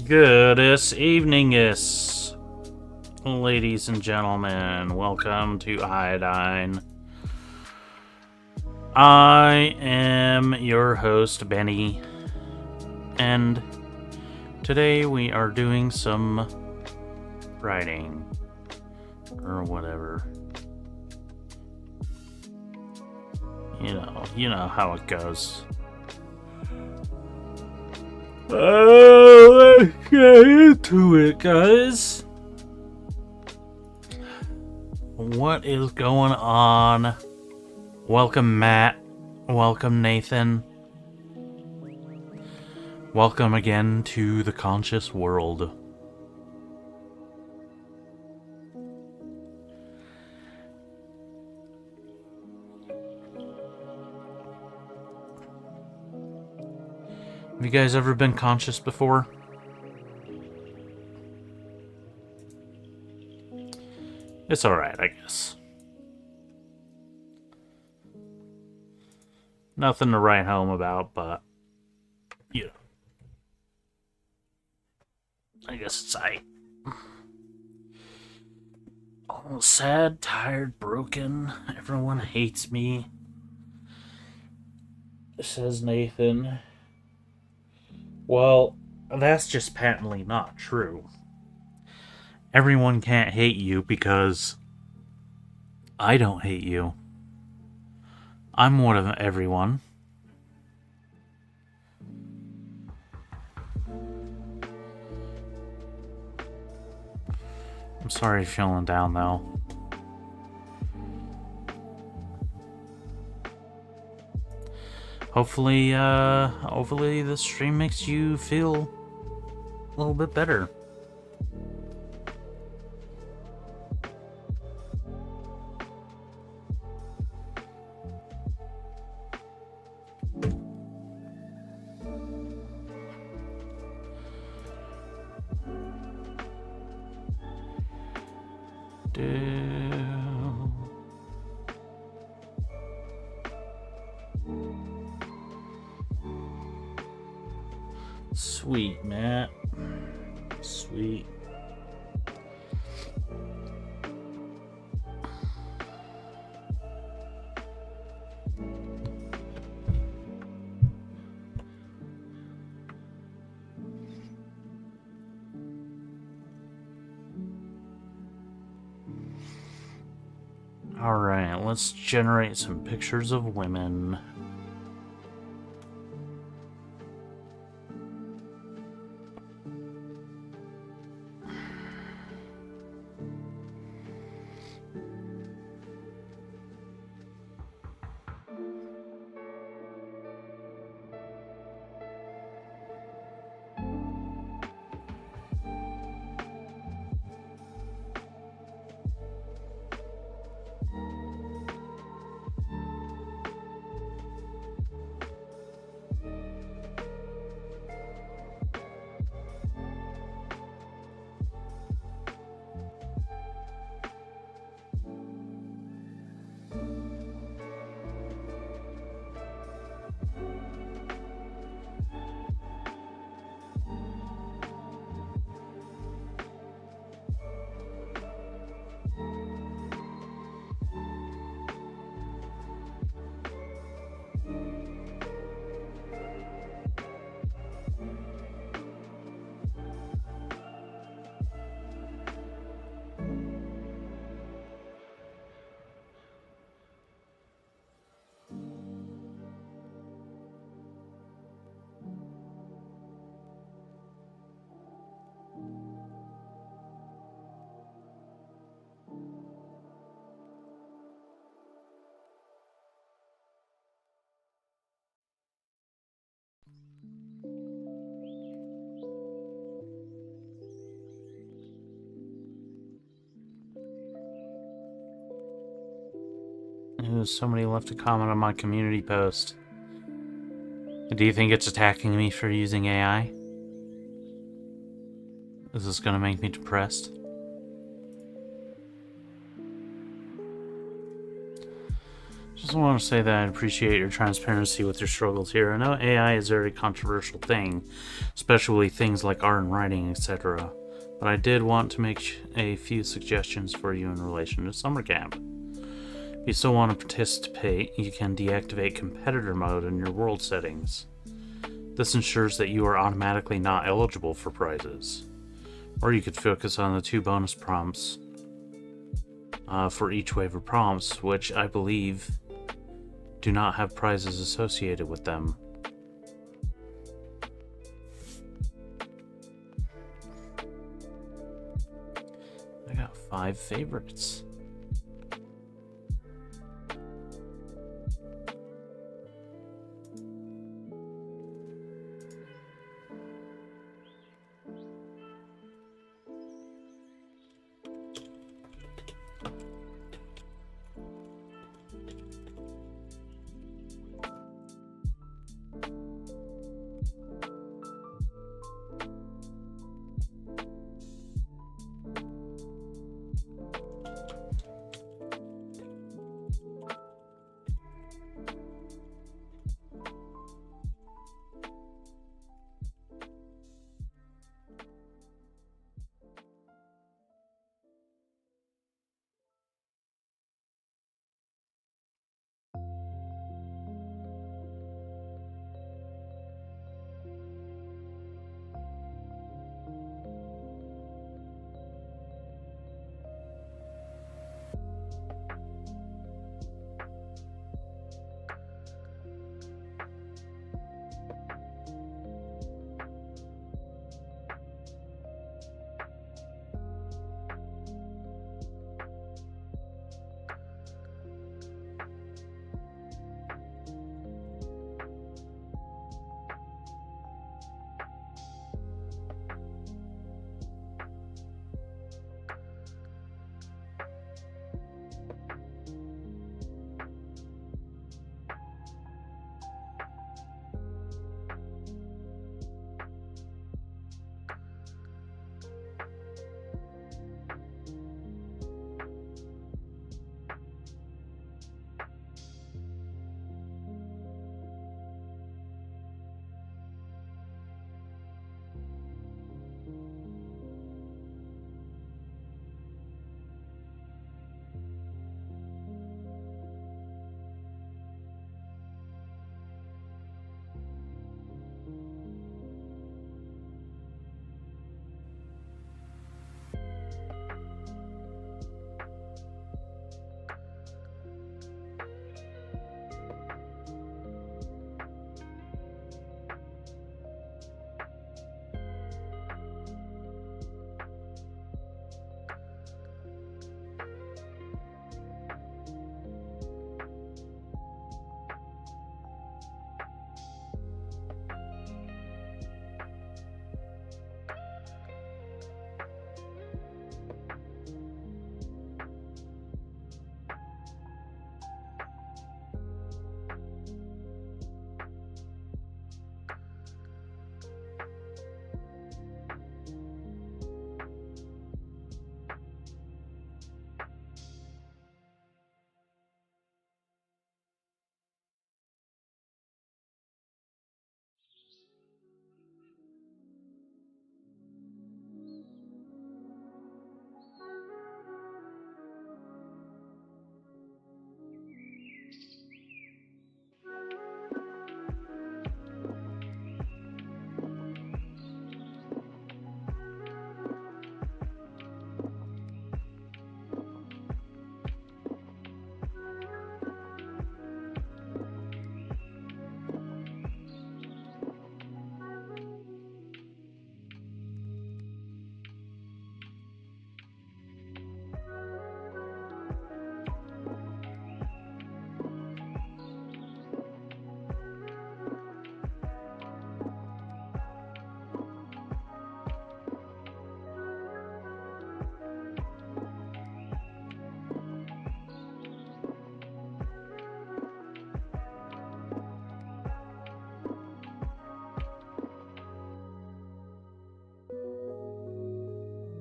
Goodest evening-is, ladies and gentlemen. Welcome to Iodine. I am your host, Benny, and today we are doing some writing, or whatever. You know how it goes. Let's get into it, guys. What is going on? Welcome, Matt. Welcome, Nathan. Welcome again to the conscious world. Have you guys ever been conscious before? It's alright, I guess. Nothing to write home about, but, you know. I guess it's aight. All sad, tired, broken. Everyone hates me. Says Nathan. Well, that's just patently not true. Everyone can't hate you because I don't hate you. I'm one of everyone. I'm sorry you're feeling down, though. Hopefully this stream makes you feel a little bit better. Sweet, Matt. Sweet. Alright, let's generate some pictures of women. Somebody left a comment on my community post. Do you think it's attacking me for using AI? Is this gonna make me depressed? Just want to say that I appreciate your transparency with your struggles here. I know AI is a very controversial thing, especially things like art and writing, etc. But I did want to make a few suggestions for you in relation to summer camp. If you still want to participate, you can deactivate competitor mode in your world settings. This ensures that you are automatically not eligible for prizes. Or you could focus on the 2 bonus prompts for each wave of prompts, which I believe do not have prizes associated with them. I got 5 favorites.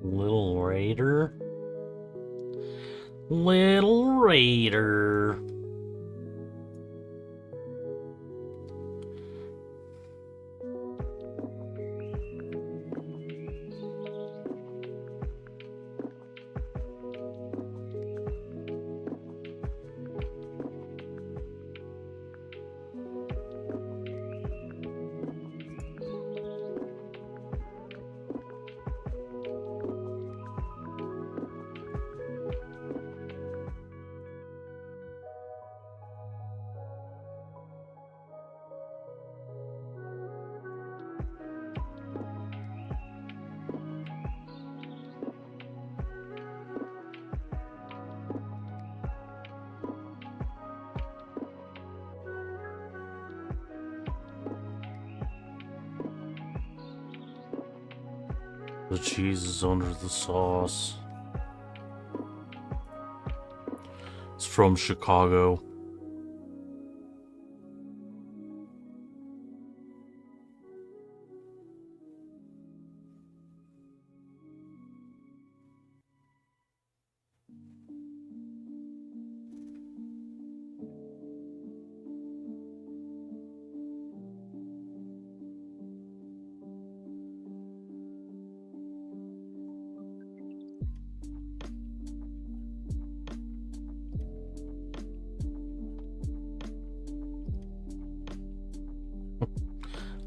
Little Raider. Little Raider. The cheese is under the sauce. It's from Chicago.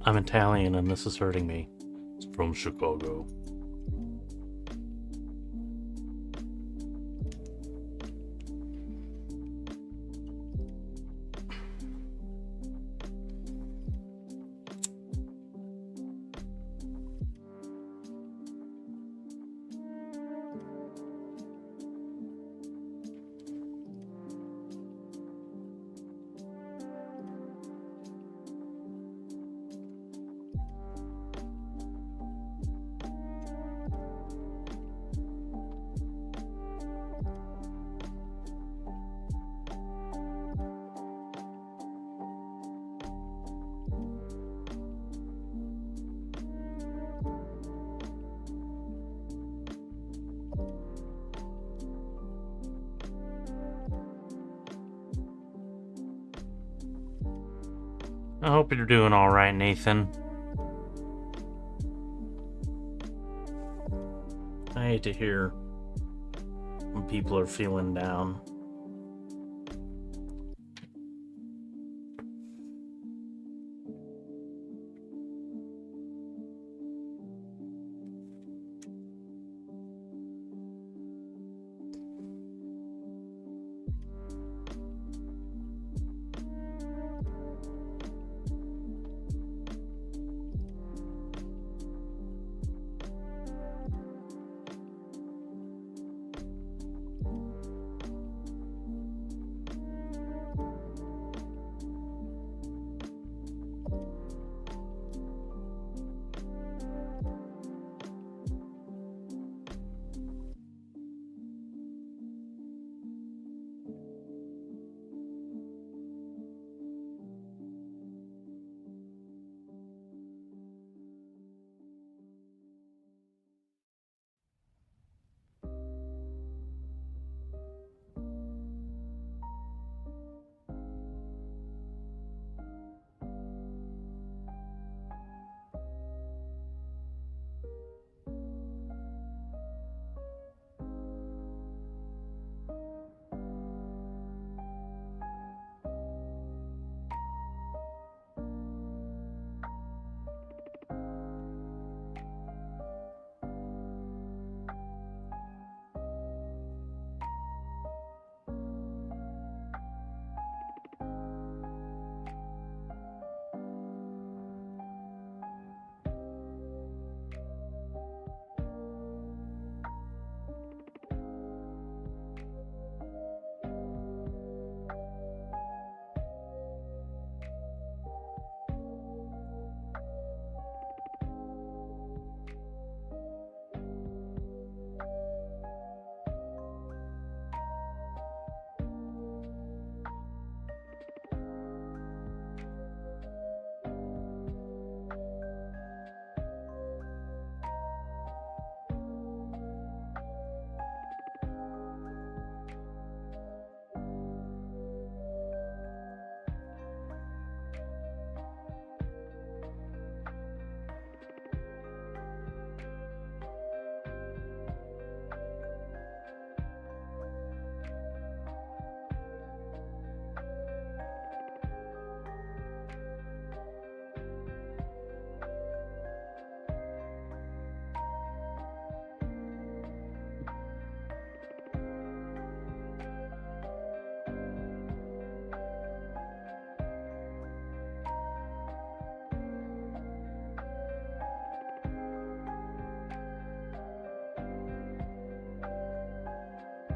I'm Italian and this is hurting me. It's from Chicago. I hope you're doing alright, Nathan. I hate to hear when people are feeling down.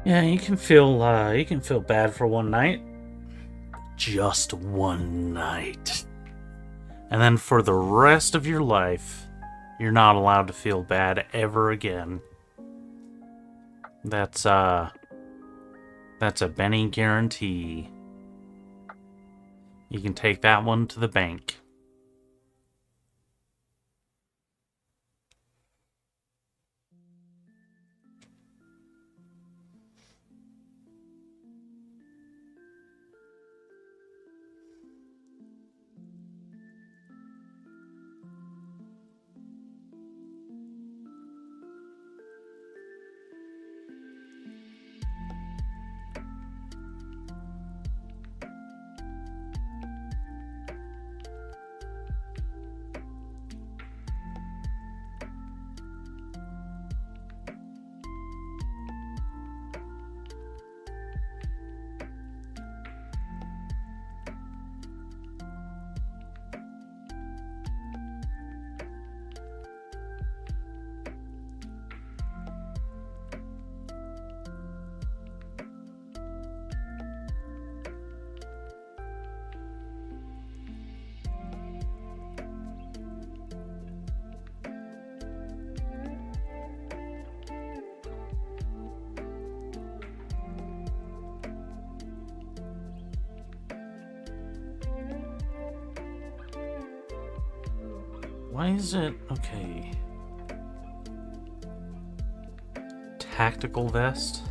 Yeah, you can feel bad for one night. Just one night. And then for the rest of your life, You're not allowed to feel bad ever again. That's a Benny guarantee. You can take that one to the bank. Why is it... okay. Tactical vest?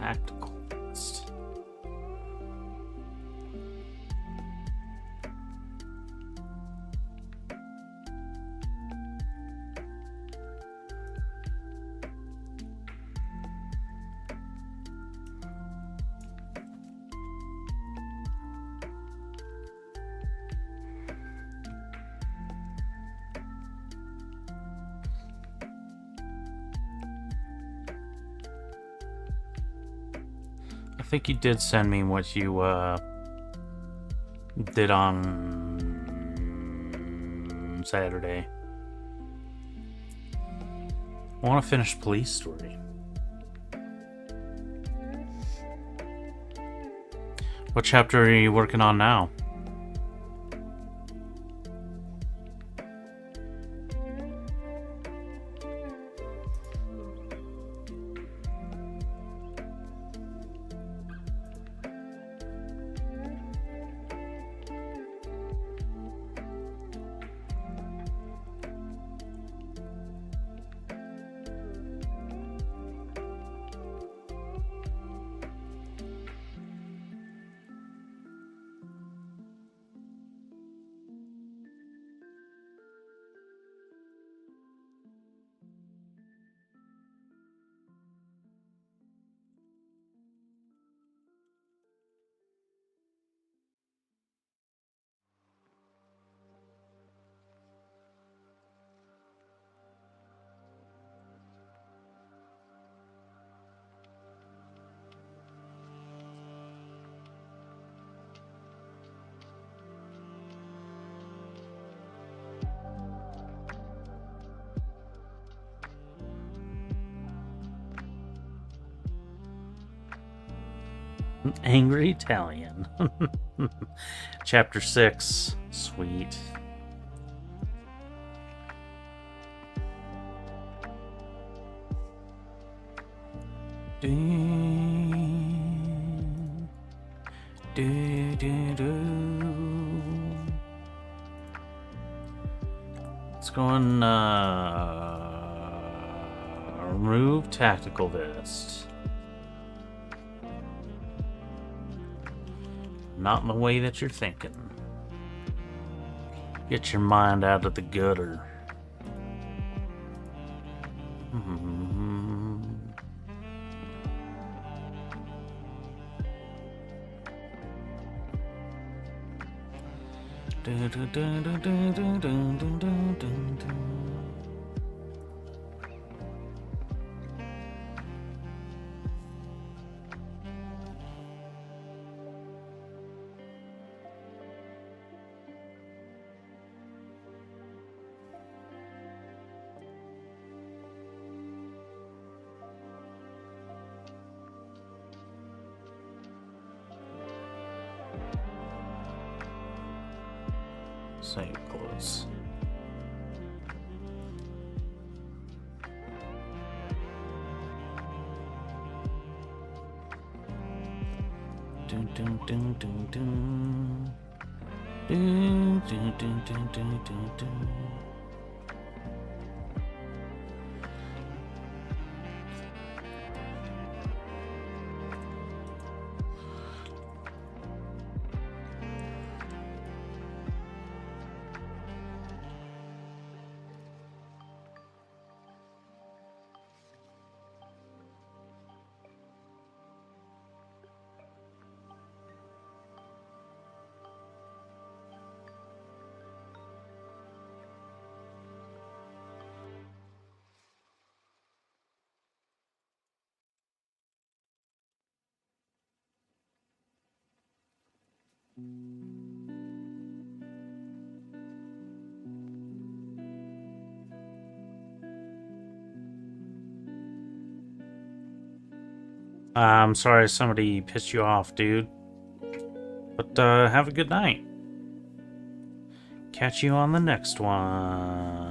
Tactical vest. I think you did send me what you did on Saturday. I want to finish Police Story. What chapter are you working on now? Angry Italian. Chapter 6. Sweet. Do, do, do, do. Let's go and remove tactical vest. Not in the way that you're thinking. Get your mind out of the gutter. Say close. Dun dun dun dun dun. Dun dun dun dun dun dun dun. I'm sorry somebody pissed you off, dude. But have a good night. Catch you on the next one.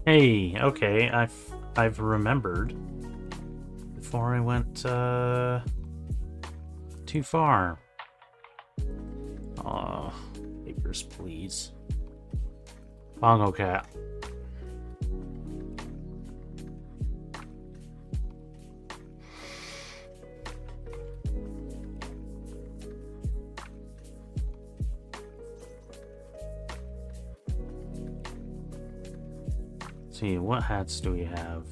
Hey, okay, I've remembered before I went too far. Papers, please. Bongo cat. Let's see, what hats do we have?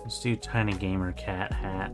Let's do Tiny Gamer Cat hat.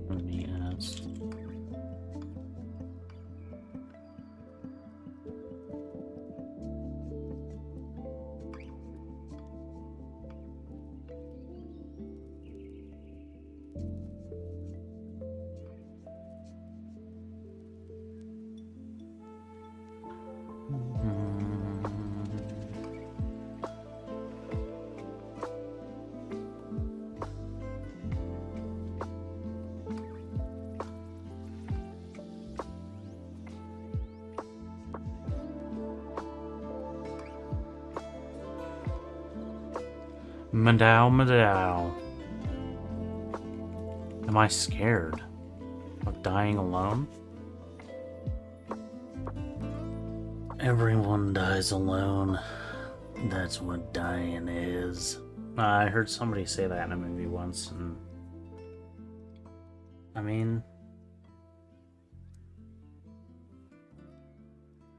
Let me ask. Madow, Madow. Am I scared of dying alone? Everyone dies alone. That's what dying is. I heard somebody say that in a movie once, and I mean,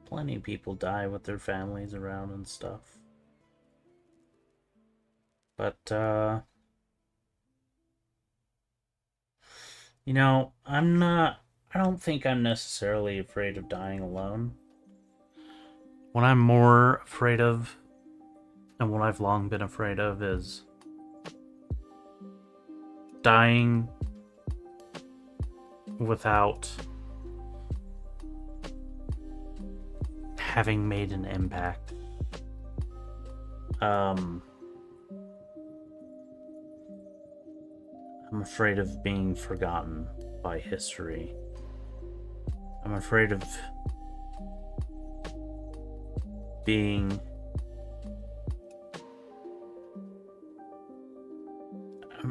plenty of people die with their families around and stuff. But, you know, I don't think I'm necessarily afraid of dying alone. What I'm more afraid of, and what I've long been afraid of, is dying without having made an impact. I'm afraid of being forgotten by history. I'm afraid of being...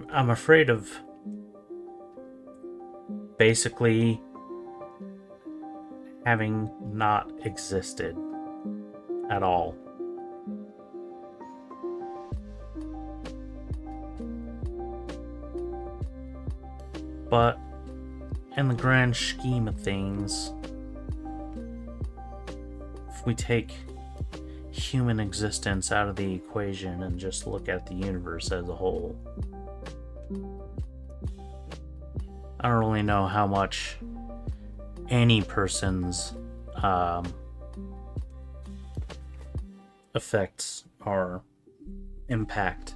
I'm afraid of basically having not existed at all. But in the grand scheme of things, if we take human existence out of the equation and just look at the universe as a whole, I don't really know how much any person's effects are impact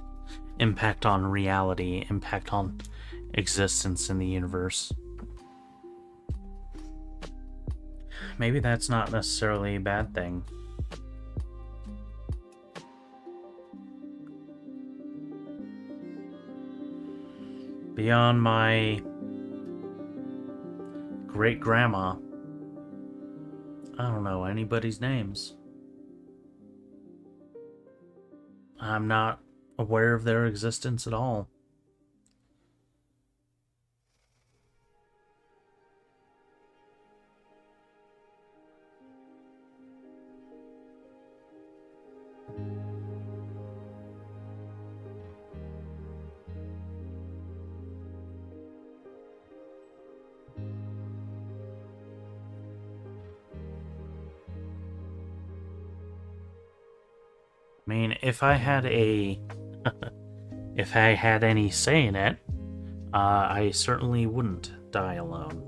on reality, impact on existence in the universe. Maybe that's not necessarily a bad thing. Beyond my great-grandma, I don't know anybody's names. I'm not aware of their existence at all. I mean, if I had any say in it, I certainly wouldn't die alone.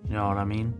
You know what I mean?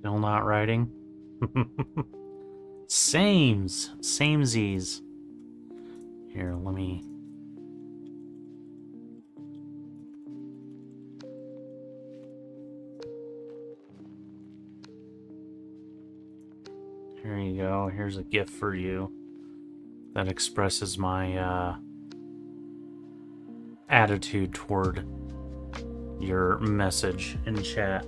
Still not writing? Samesies. Here, let me... Here you go. Here's a gift for you that expresses my attitude toward your message in chat.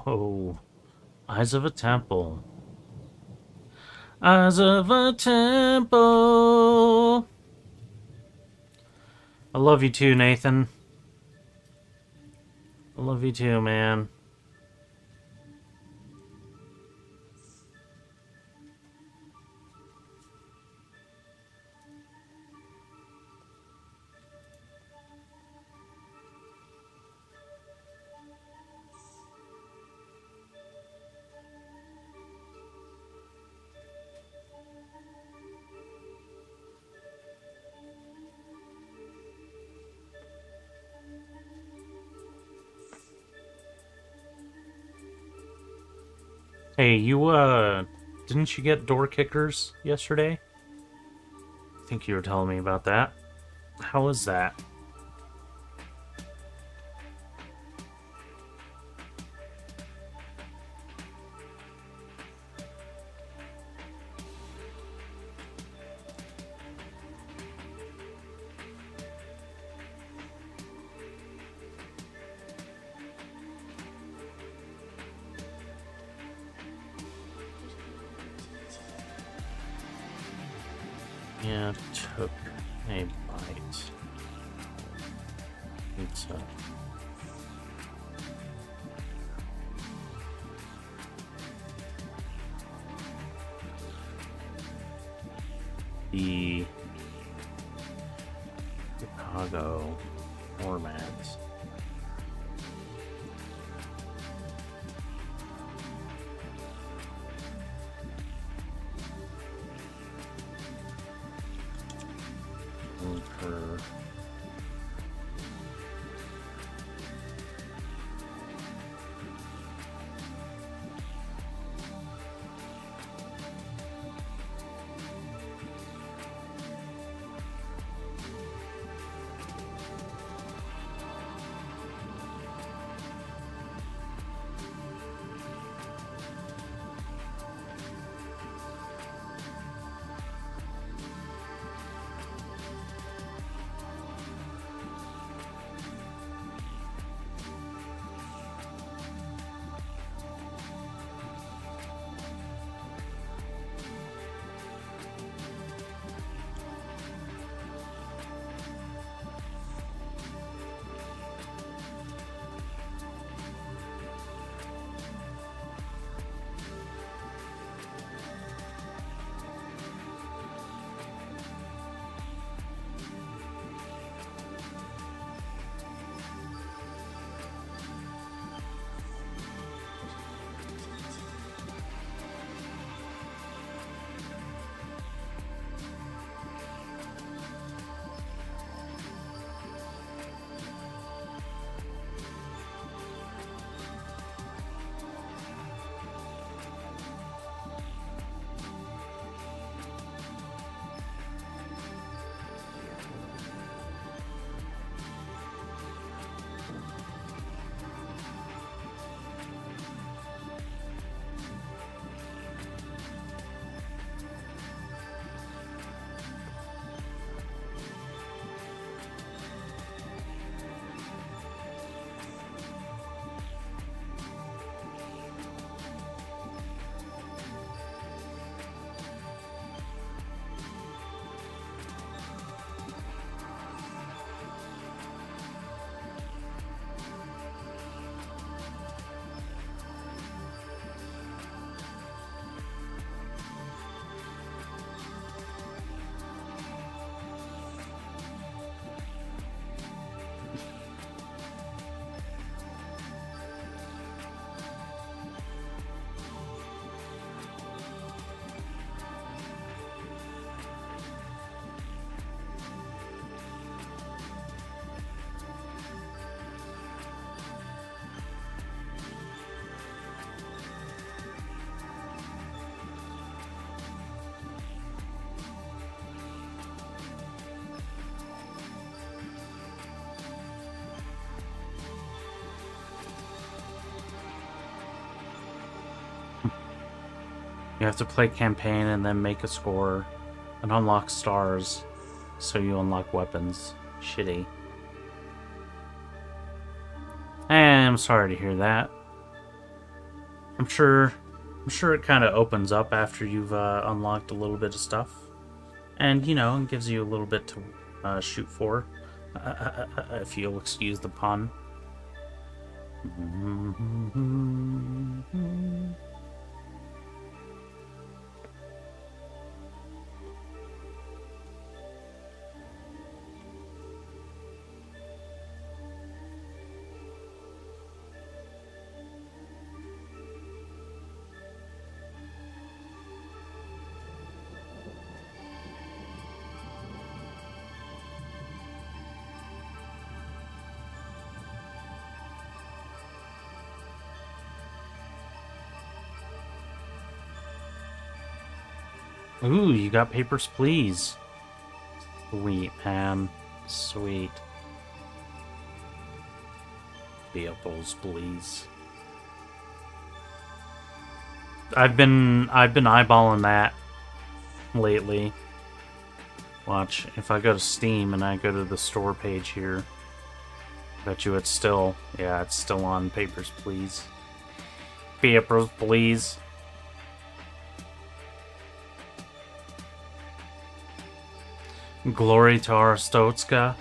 Oh, eyes of a temple. Eyes of a temple. I love you too, Nathan. I love you too, man. Hey, didn't you get door kickers yesterday? I think you were telling me about that. How was that? Yeah, took a bite. Pizza. The Chicago formats. Per You have to play campaign and then make a score and unlock stars so you unlock weapons. Shitty. And I'm sorry to hear that. I'm sure it kind of opens up after you've unlocked a little bit of stuff, and you know, it gives you a little bit to shoot for, if you'll excuse the pun. Ooh, you got papers, please. Sweet, man. Sweet. Vehicles, please. I've been eyeballing that lately. Watch, if I go to Steam and I go to the store page here, bet you it's still, yeah, it's still on Papers, Please. Papers, please. Glory to Arstotzka.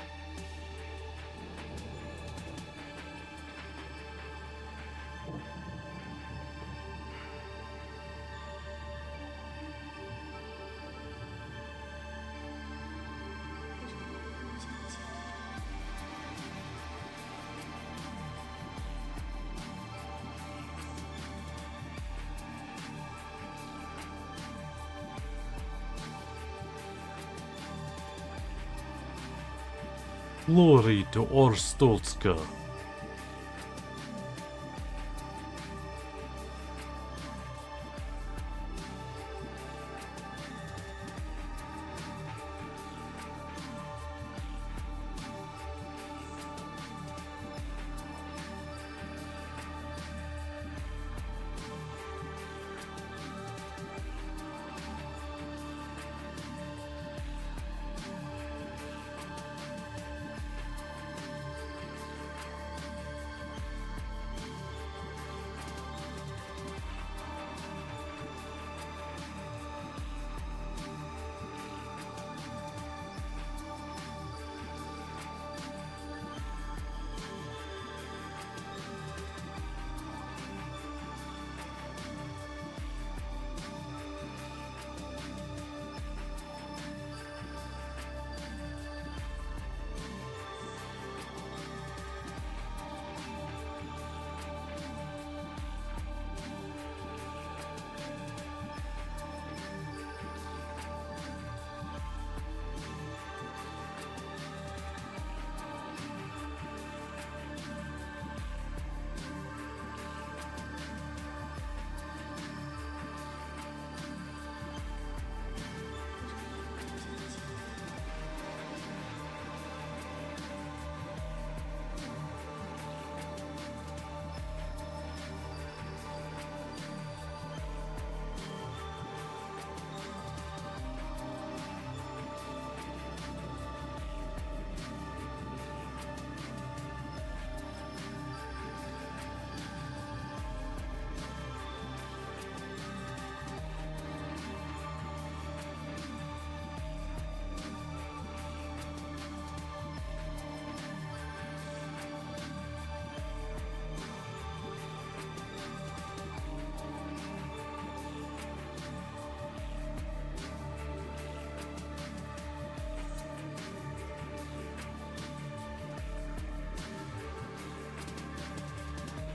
Glory to Arstotzka.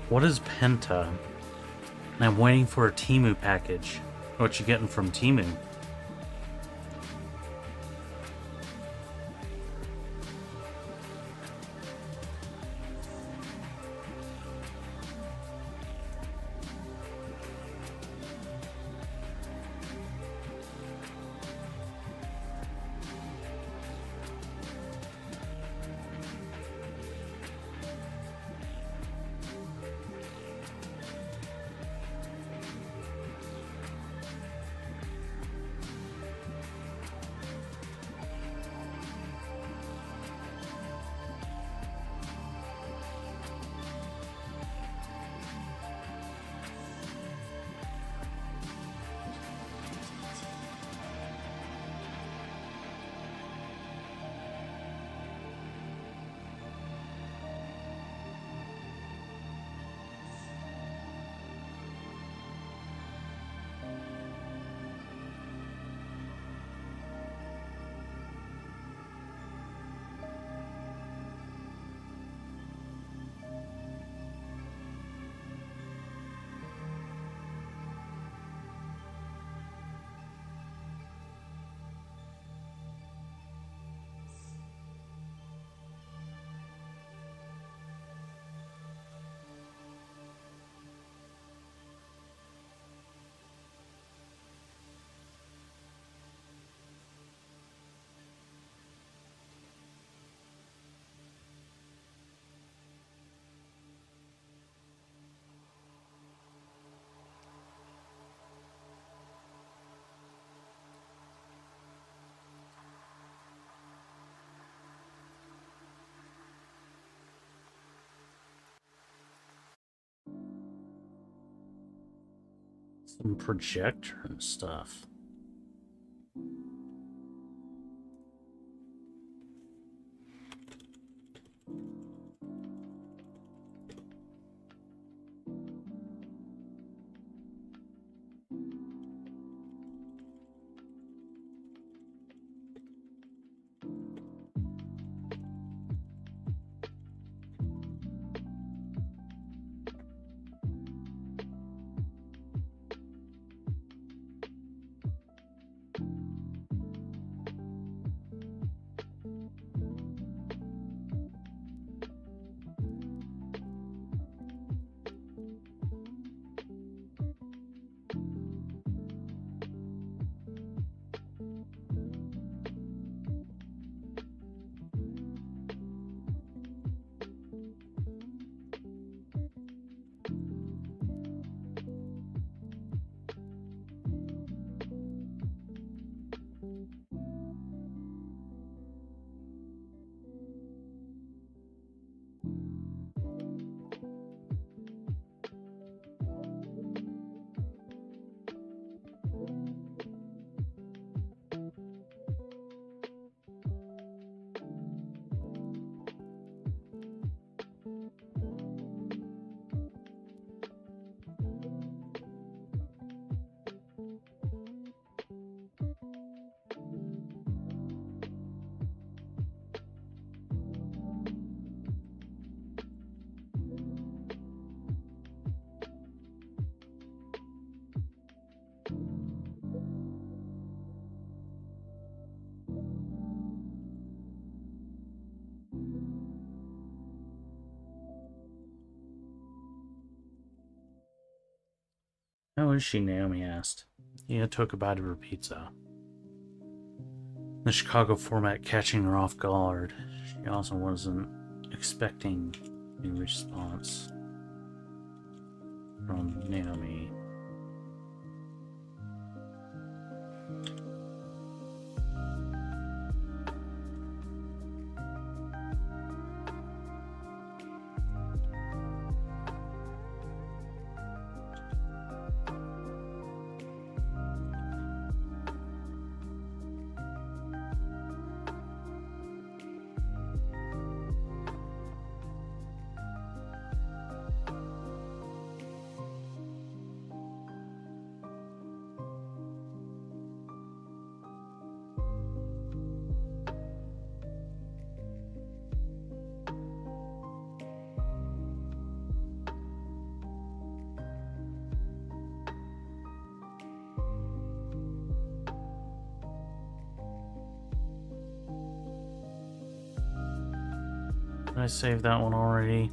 What is Penta? And I'm waiting for a Temu package. What you getting from Temu? Some projector and stuff. How is she? Naomi asked. He took a bite of her pizza. The Chicago format catching her off guard. She also wasn't expecting a response from Naomi. Did I save that one already?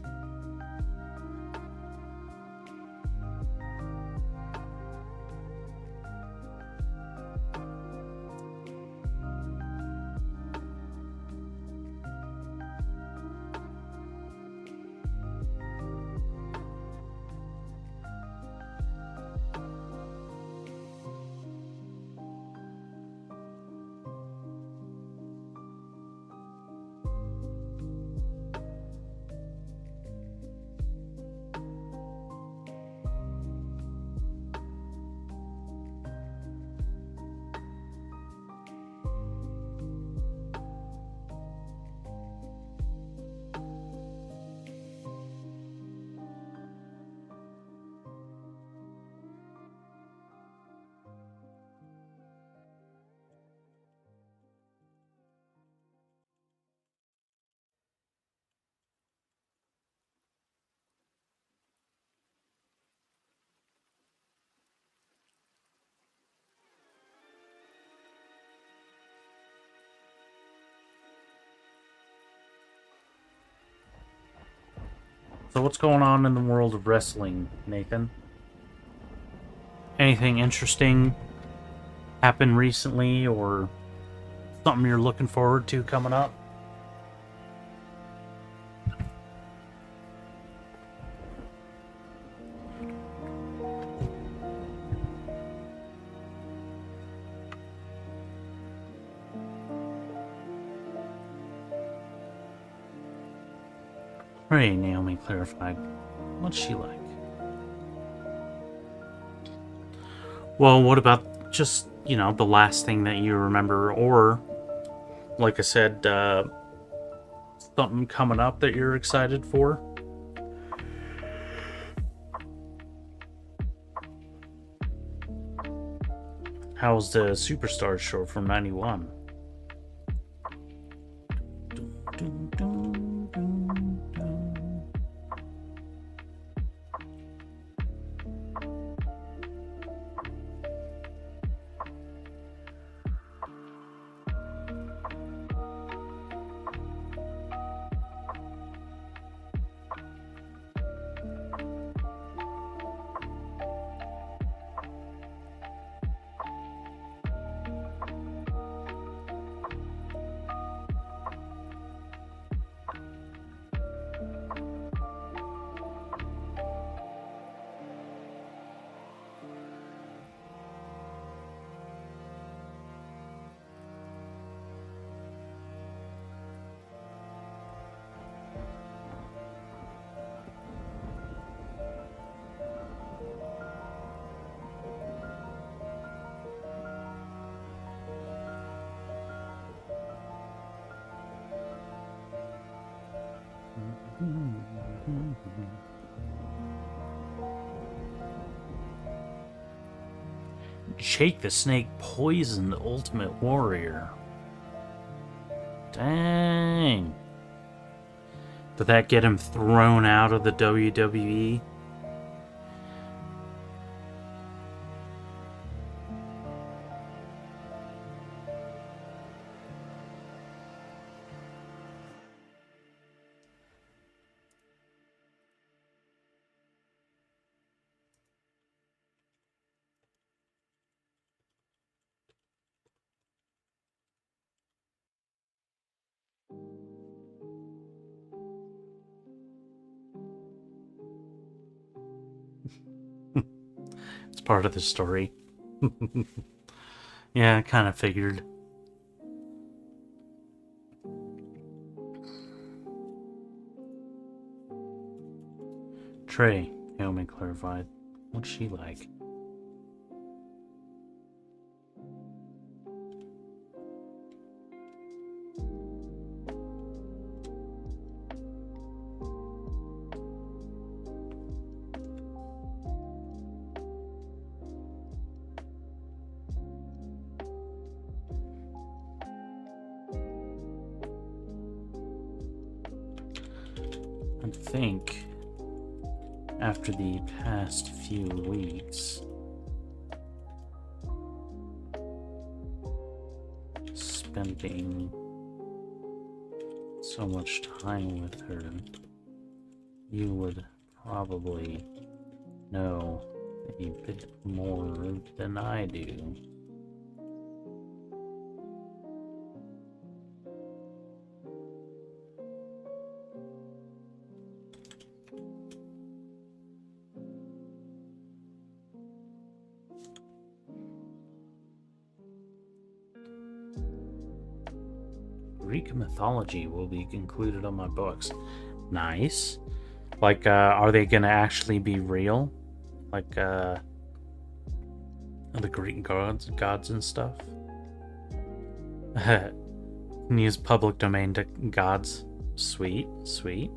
So what's going on in the world of wrestling, Nathan? Anything interesting happen recently, or something you're looking forward to coming up? Hey, Naomi clarified. What's she like? Well, what about just, the last thing that you remember, or, like I said, something coming up that you're excited for? How's the Superstars show from 91? Jake the Snake poisoned the Ultimate Warrior. Dang. Did that get him thrown out of the WWE? It's part of the story. Yeah, I kind of figured. Trey, Naomi clarified. What's she like? I think after the past few weeks, spending so much time with her, you would probably know a bit more than I do. Greek mythology will be included on my books. Nice. Like, are they gonna actually be real? Like, the Greek gods and stuff? Can use public domain to gods. Sweet, sweet.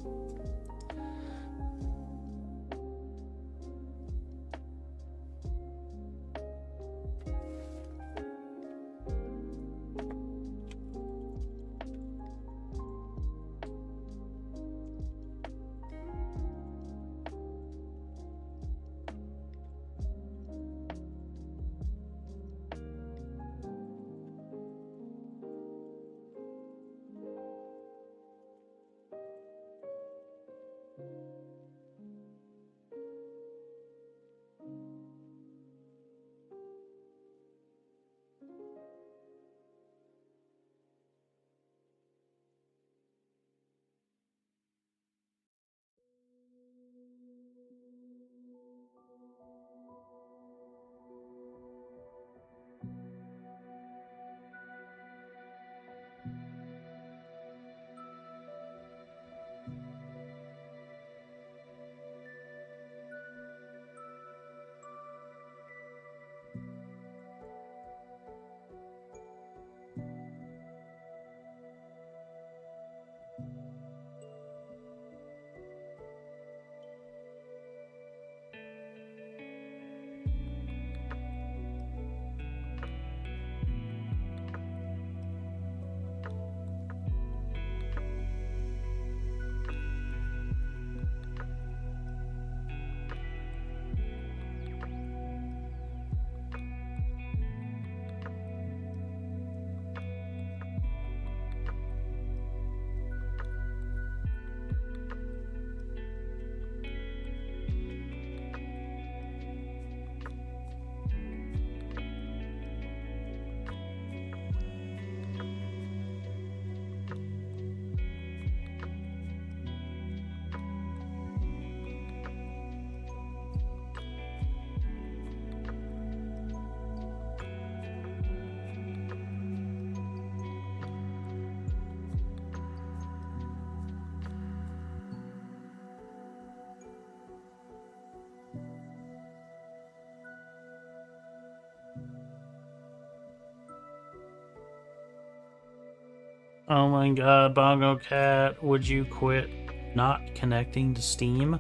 Oh my god, Bongo Cat, would you quit not connecting to Steam?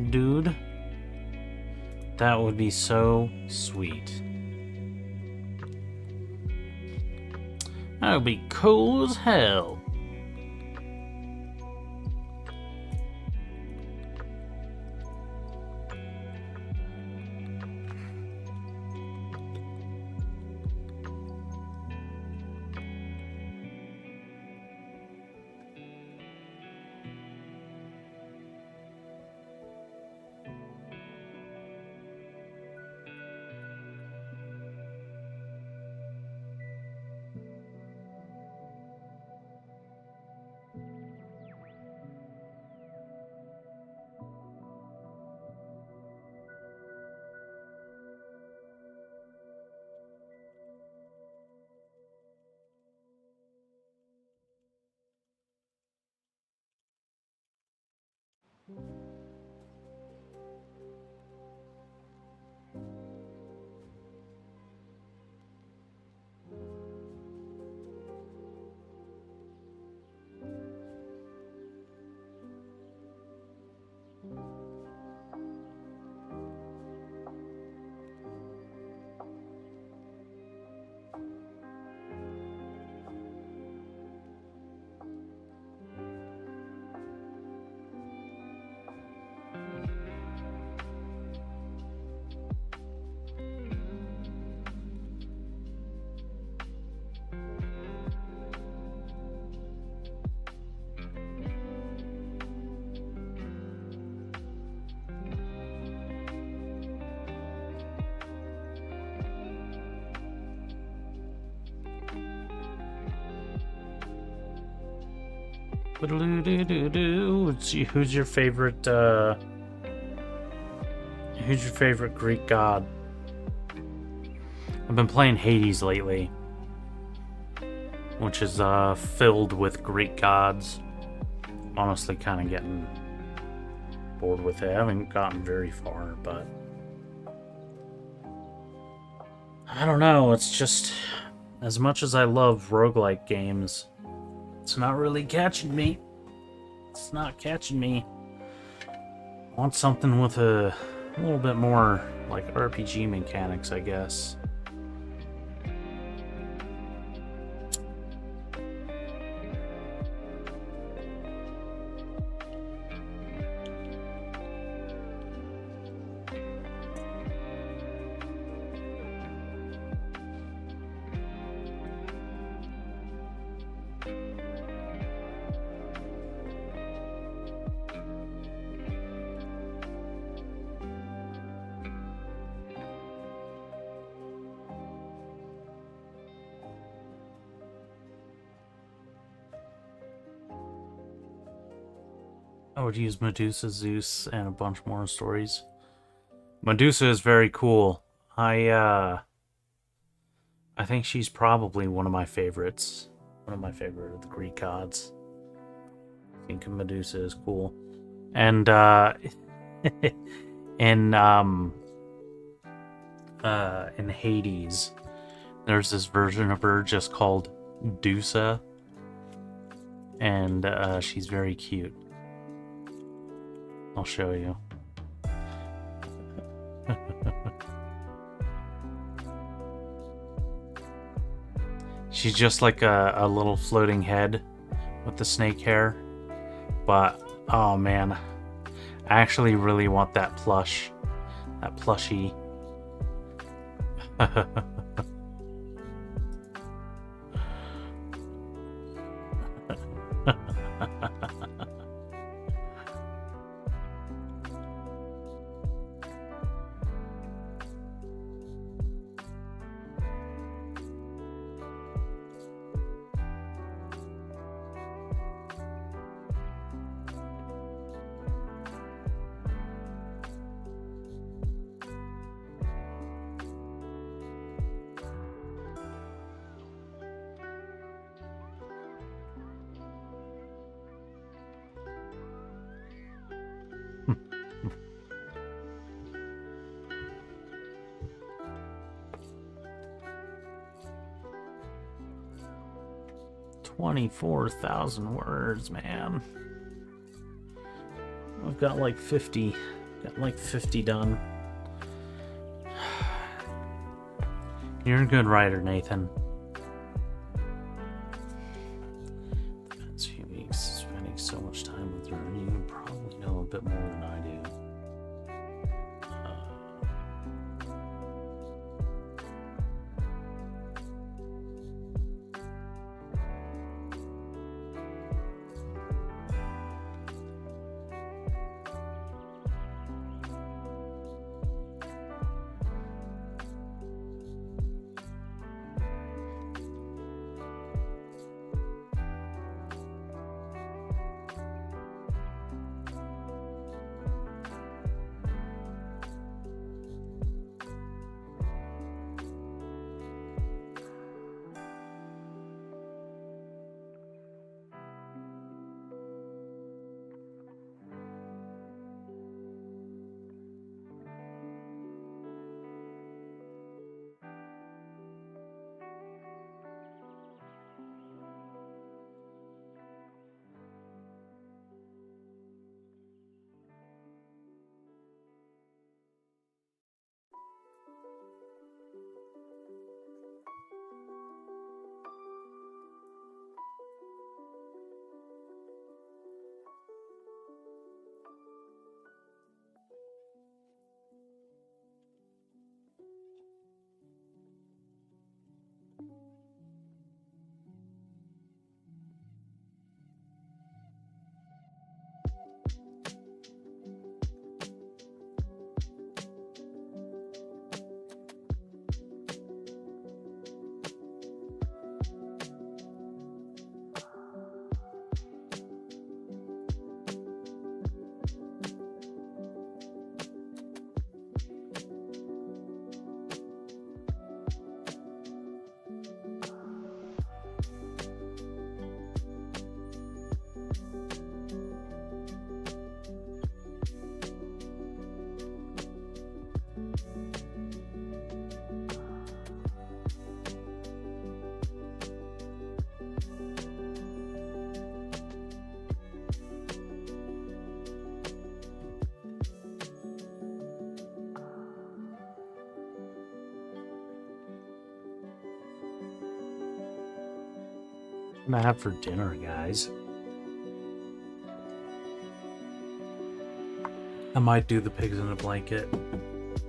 Dude, that would be so sweet. That would be cool as hell. Who's your favorite Greek god? I've been playing Hades lately, which is filled with Greek gods. Honestly, kind of getting bored with it. I haven't gotten very far, but I don't know, it's just, as much as I love roguelike games, it's not really catching me. It's not catching me. I want something with a little bit more, like, RPG mechanics, I guess. I would use Medusa, Zeus, and a bunch more stories. Medusa is very cool. I think she's probably one of my favorites. One of my favorite of the Greek gods. I think Medusa is cool. And in Hades, there's this version of her just called Dusa. And she's very cute. I'll show you. She's just like a little floating head with the snake hair. But, oh man, I actually really want that plush. That plushie. 24,000 words, man. I've got like 50. Got like 50 done. You're a good writer, Nathan. The past few weeks, spending so much time with her, you probably know a bit more than I do. What am I have for dinner, guys? I might do the pigs in a blanket.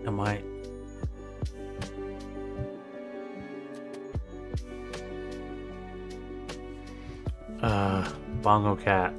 I might. Bongo cat.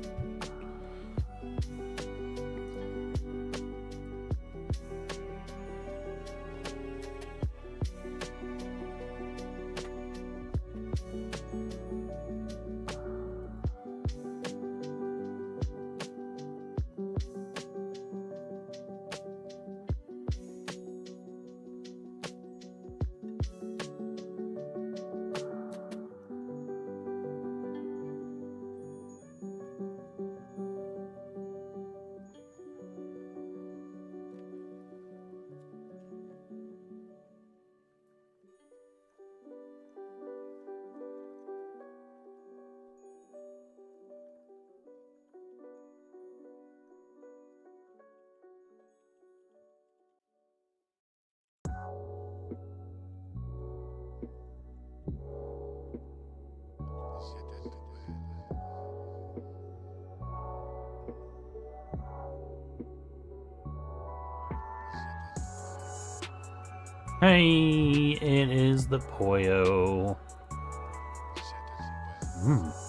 Hey, it is the Poyo.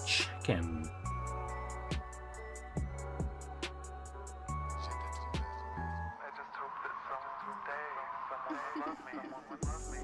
Chicken. I just hope that someone would love me.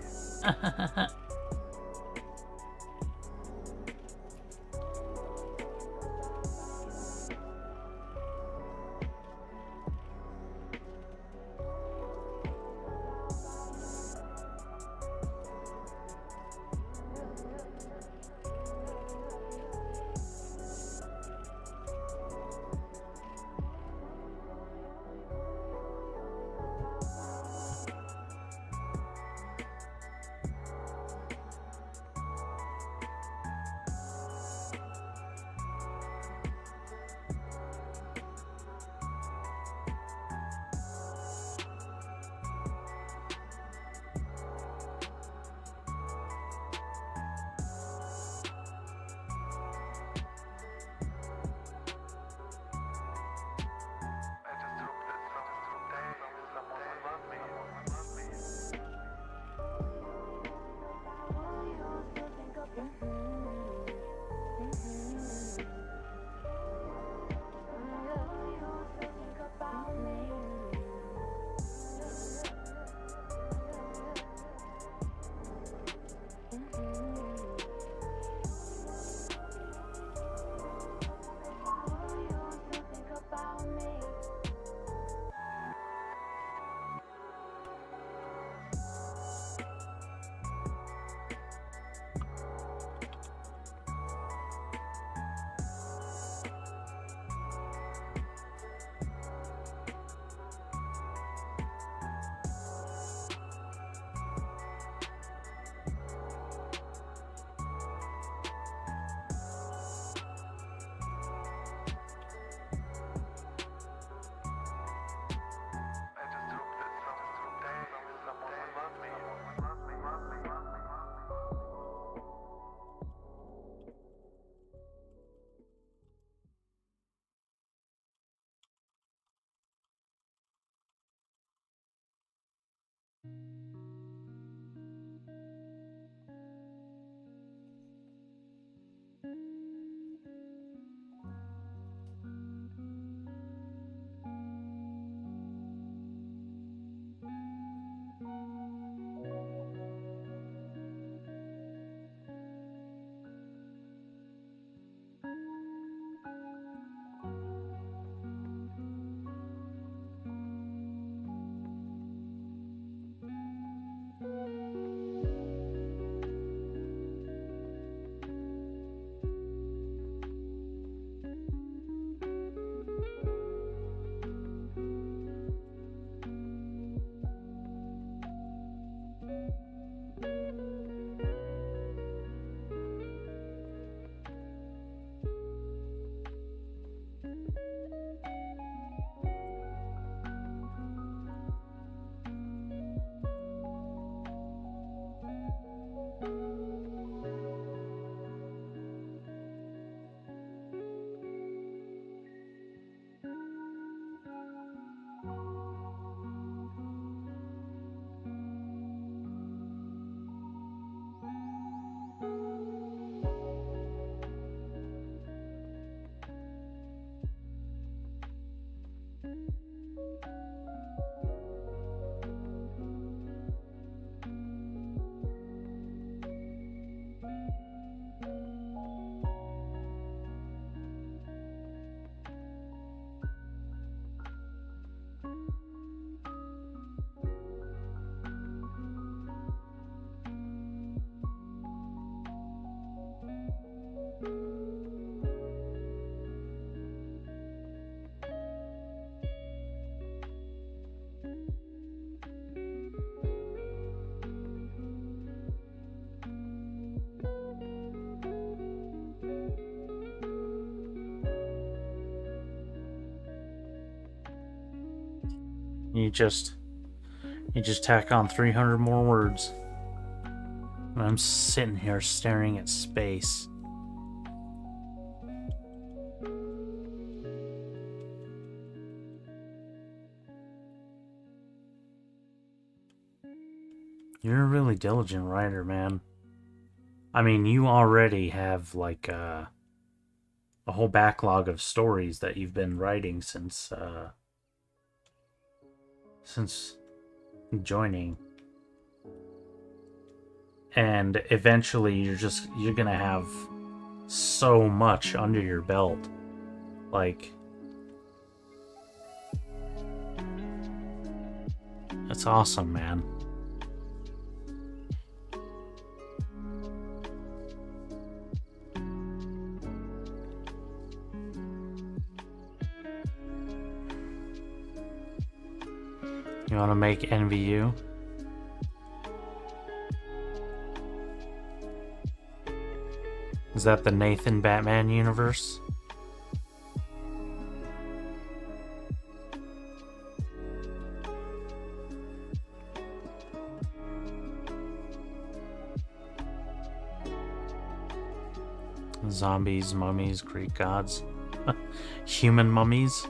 You just tack on 300 more words. And I'm sitting here staring at space. You're a really diligent writer, man. I mean, you already have like a whole backlog of stories that you've been writing since joining. And eventually you're gonna have so much under your belt. Like, that's awesome, man. You want to make NVU? Is that the Nathan Batman universe? Zombies, mummies, Greek gods. Human mummies?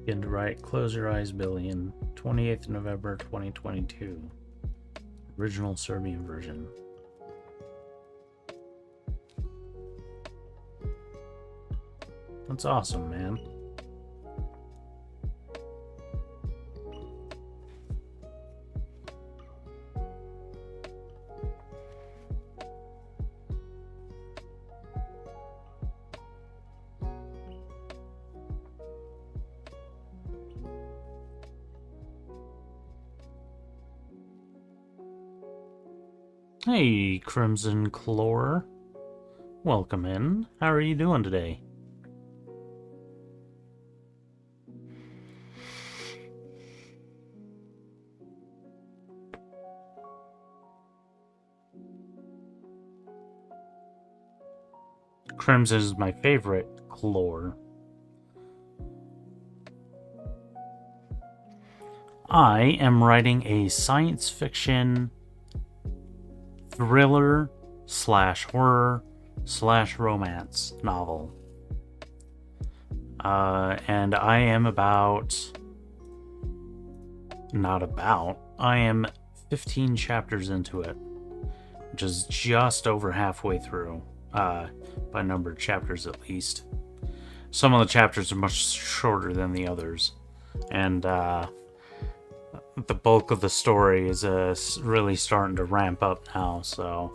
Begin to write. Close Your Eyes, Billion. 28th November 2022. Original Serbian version. That's awesome, man. Hey, Crimson Clore. Welcome in. How are you doing today? Crimson is my favorite Clore. I am writing a science fiction thriller / horror / romance novel. And I am I am 15 chapters into it, which is just over halfway through, by number of chapters at least. Some of the chapters are much shorter than the others, and the bulk of the story is really starting to ramp up now, so...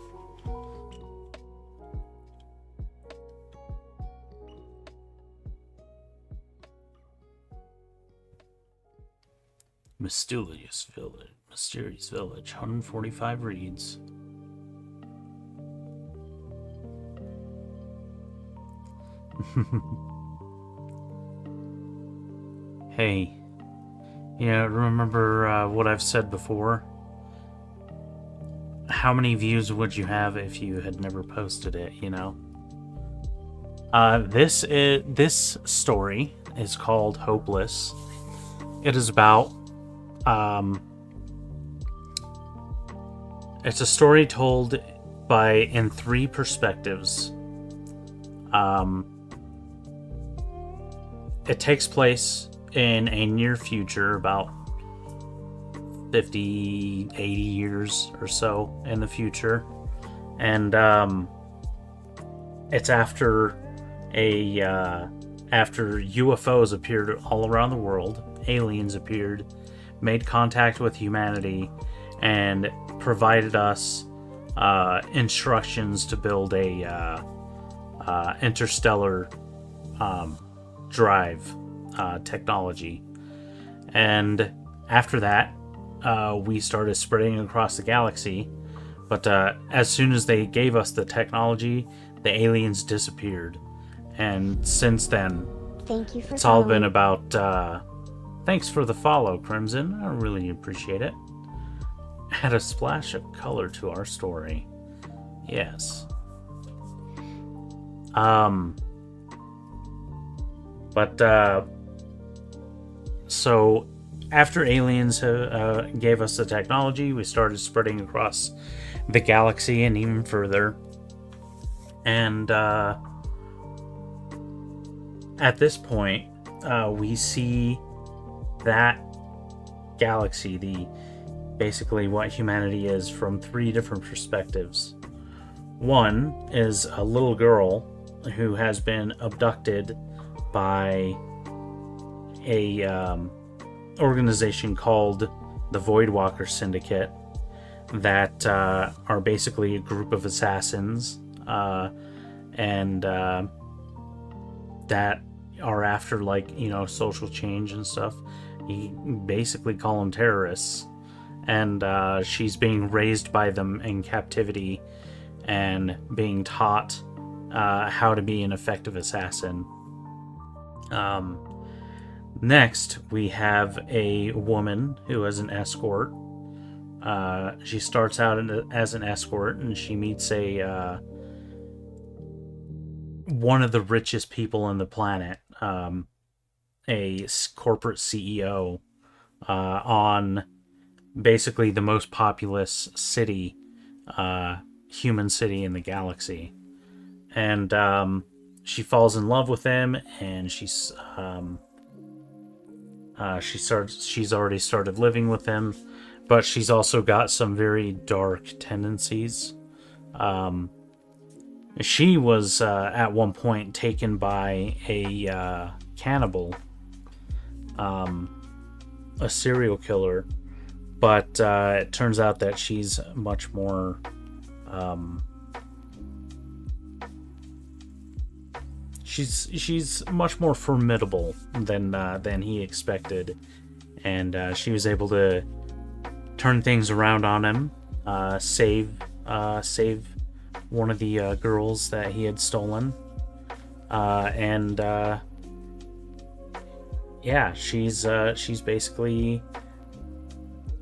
Mysterious Village, 145 reads. Hey, yeah, remember what I've said before? How many views would you have if you had never posted it, you know? This story is called Hopeless. It is about it's a story told in 3 perspectives. It takes place in a near future, about 50, 80 years or so in the future. And it's after after UFOs appeared all around the world, aliens appeared, made contact with humanity, and provided us instructions to build a interstellar drive technology. And after that, we started spreading across the galaxy. But as soon as they gave us the technology, the aliens disappeared. And since then, Thank you for it's all been about... thanks for the follow, Crimson. I really appreciate it. Add a splash of color to our story. Yes. So after aliens gave us the technology, we started spreading across the galaxy and even further. And at this point, we see that galaxy, basically what humanity is, from 3 different perspectives. One is a little girl who has been abducted by a organization called the Voidwalker Syndicate that are basically a group of assassins and that are after, like, you know, social change and stuff. You basically call them terrorists. And she's being raised by them in captivity and being taught how to be an effective assassin. Next, we have a woman who is an escort. She starts out as an escort, and she meets one of the richest people on the planet, a corporate CEO, on basically the most populous city, human city in the galaxy. And she falls in love with him, and she's She's already started living with him, but she's also got some very dark tendencies. She was at one point taken by a cannibal, a serial killer, but it turns out that she's much more she's much more formidable than he expected, and she was able to turn things around on him, save one of the girls that he had stolen, and yeah, she's basically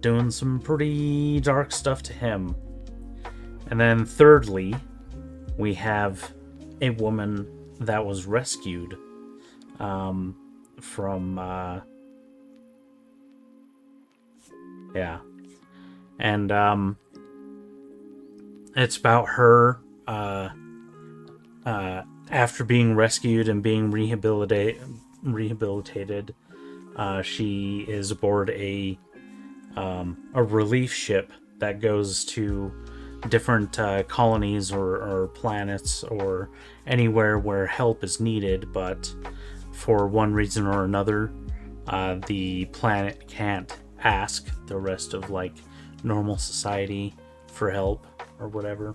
doing some pretty dark stuff to him. And then thirdly, we have a woman that was rescued from yeah, and it's about her after being rescued and being rehabilitated. She is aboard a relief ship that goes to different colonies or planets or anywhere where help is needed, but for one reason or another, the planet can't ask the rest of like normal society for help or whatever.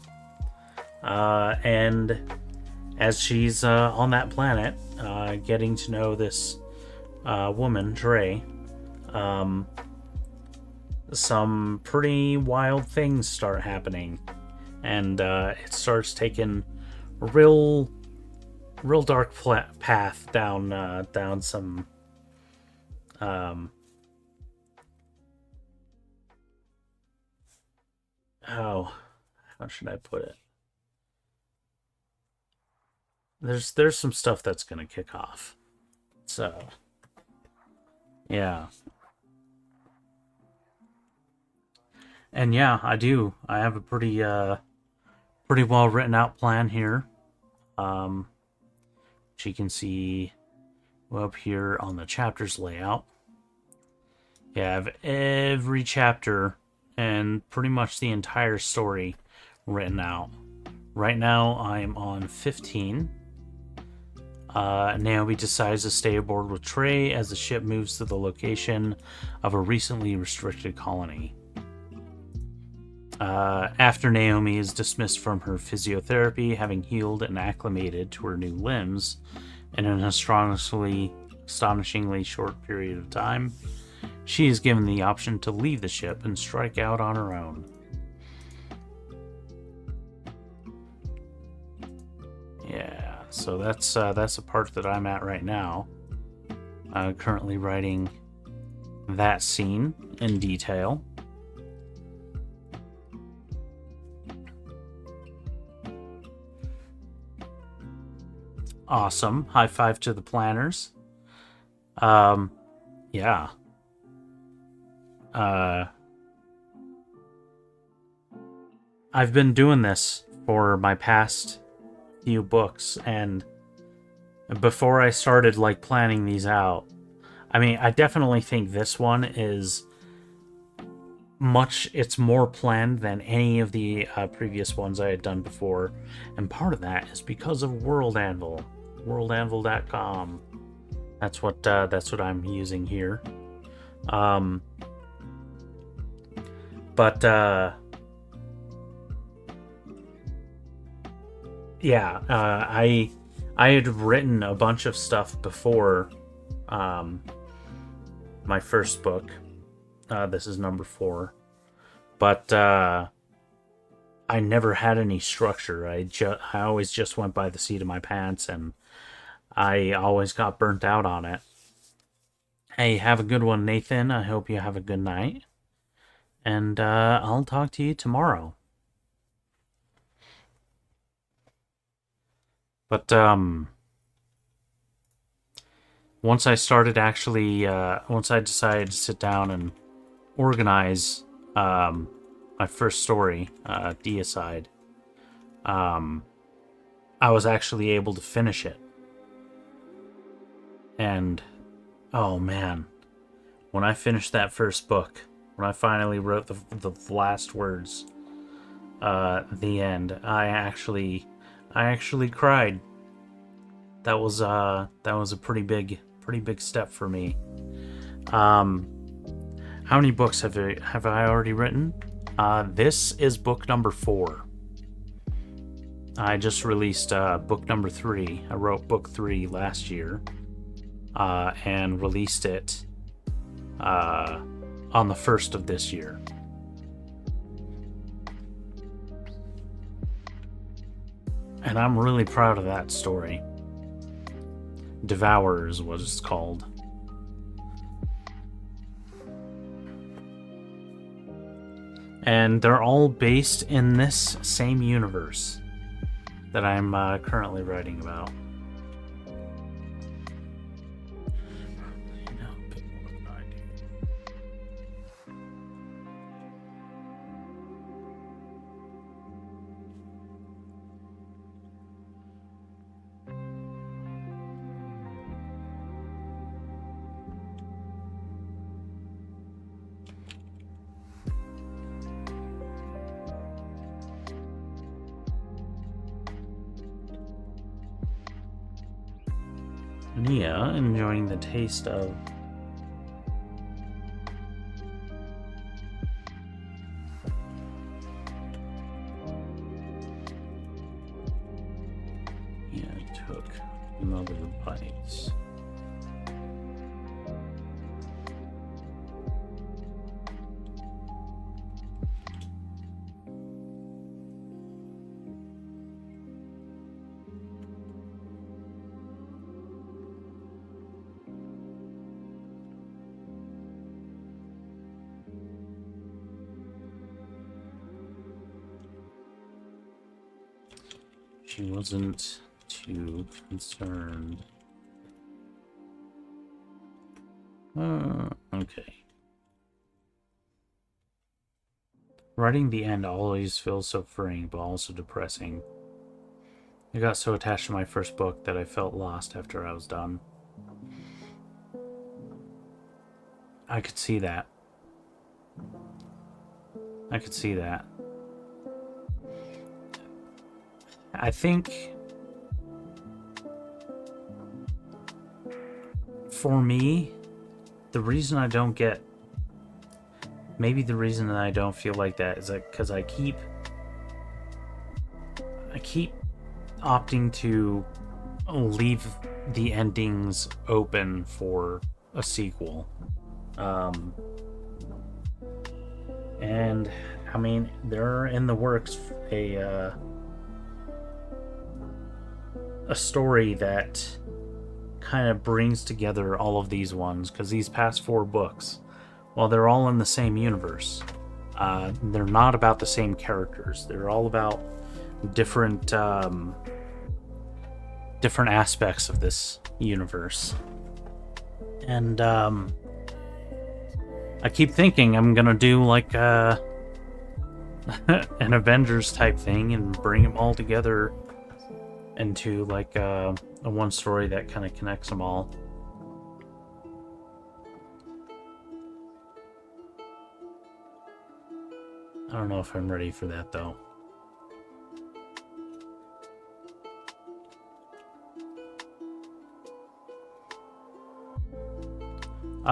And as she's on that planet, getting to know this woman, Dre, some pretty wild things start happening, and it starts taking a real dark path down some how should I put it? There's some stuff that's gonna kick off. So yeah. And yeah, I do. I have a pretty well written out plan here. Which you can see up here on the chapters layout. Yeah, I have every chapter and pretty much the entire story written out. Right now, I'm on 15. Naomi decides to stay aboard with Trey as the ship moves to the location of a recently restricted colony. After Naomi is dismissed from her physiotherapy, having healed and acclimated to her new limbs in an astonishingly short period of time, she is given the option to leave the ship and strike out on her own. Yeah, so that's a part that I'm at right now. Currently writing that scene in detail. Awesome. High five to the planners. Yeah. I've been doing this for my past few books, and before I started like planning these out, I mean, I definitely think this one is it's more planned than any of the previous ones I had done before, and part of that is because of World Anvil, worldanvil.com. That's what I'm using here. Yeah, I had written a bunch of stuff before my first book. This is number 4, but I never had any structure. I always just went by the seat of my pants, and I always got burnt out on it. Hey, have a good one, Nathan. I hope you have a good night, and I'll talk to you tomorrow. But once I decided to sit down and organize my first story, Deicide, I was actually able to finish it. And oh man, when I finished that first book, when I finally wrote the last words, the end, I actually cried. That was a pretty big step for me. How many books have I already written? This is book number 4. I just released book number 3. I wrote book 3 last year, and released it on the 1st of this year. And I'm really proud of that story. Devourers was it's called. And they're all based in this same universe that I'm currently writing about. Nia enjoying the taste of took another bite. She wasn't too concerned. Okay. Writing the end always feels so freeing, but also depressing. I got so attached to my first book that I felt lost after I was done. I could see that. I could see that. I think for me, the reason I don't get, maybe the reason that I don't feel like that is that because I keep opting to leave the endings open for a sequel. And I mean, they're in the works a story that kind of brings together all of these ones, because these past 4 books, while they're all in the same universe, they're not about the same characters. They're all about different aspects of this universe. And I keep thinking I'm gonna do like an Avengers type thing and bring them all together into like a one story that kind of connects them all. I don't know if I'm ready for that though.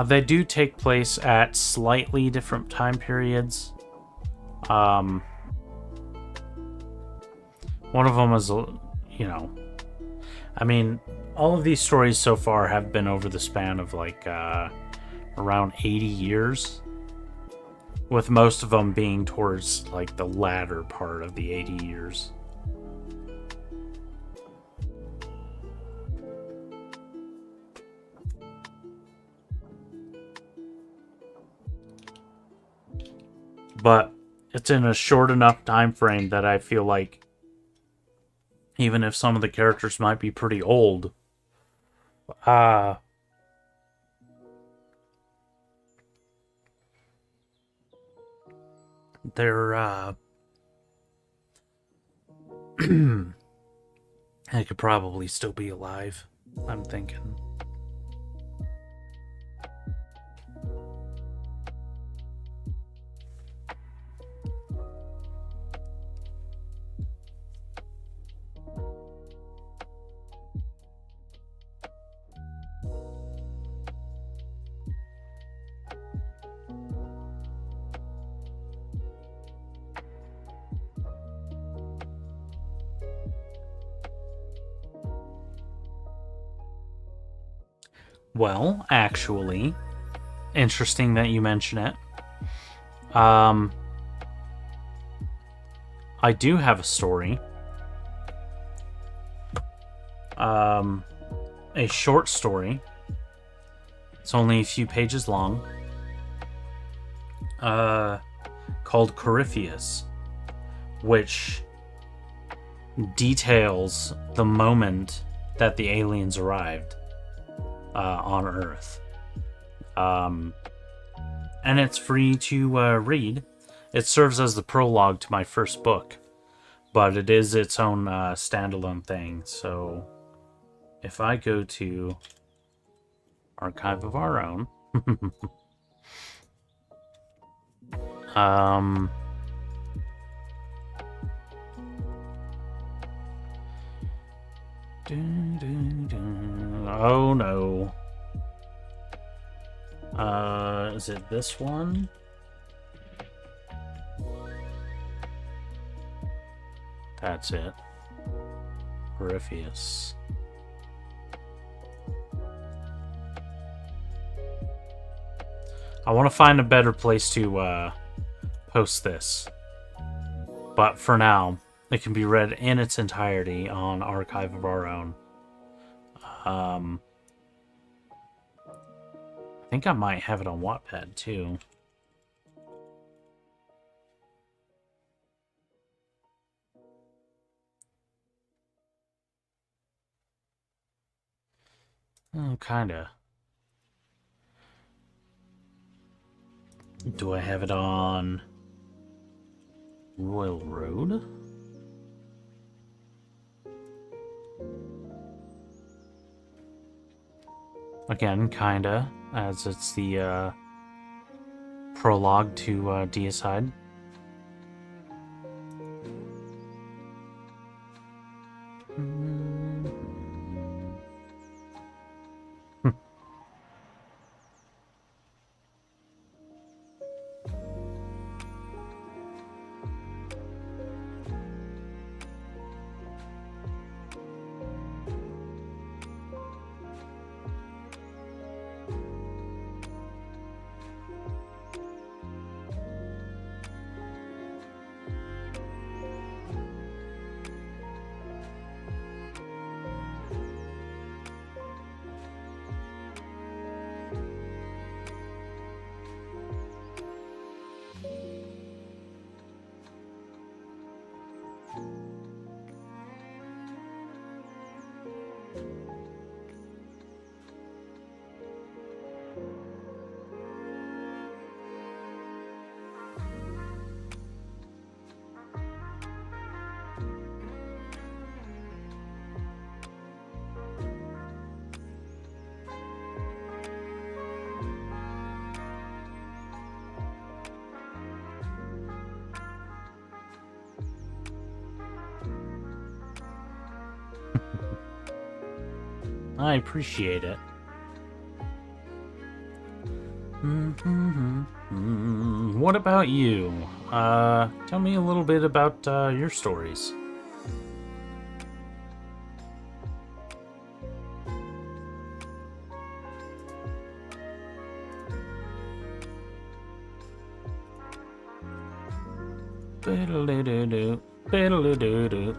They do take place at slightly different time periods. One of them is, you know, I mean, all of these stories so far have been over the span of like around 80 years, with most of them being towards like the latter part of the 80 years. But it's in a short enough time frame that I feel like even if some of the characters might be pretty old, they're they could probably still be alive, I'm thinking. Well, actually, interesting that you mention it. I do have a story. A short story. It's only a few pages long. Called Corypheus, which details the moment that the aliens arrived on Earth. And it's free to read. It serves as the prologue to my first book, but it is its own standalone thing. So if I go to Archive of Our Own, oh no. Is it this one? That's it. Corypheus. I want to find a better place to post this. But for now, it can be read in its entirety on Archive of Our Own. I think I might have it on Wattpad too. Oh, kinda. Do I have it on Royal Road? Again, kinda, as it's the prologue to Deicide. I appreciate it. What about you? Tell me a little bit about your stories. Biddle-doo-doo-doo, biddle-doo-doo-doo.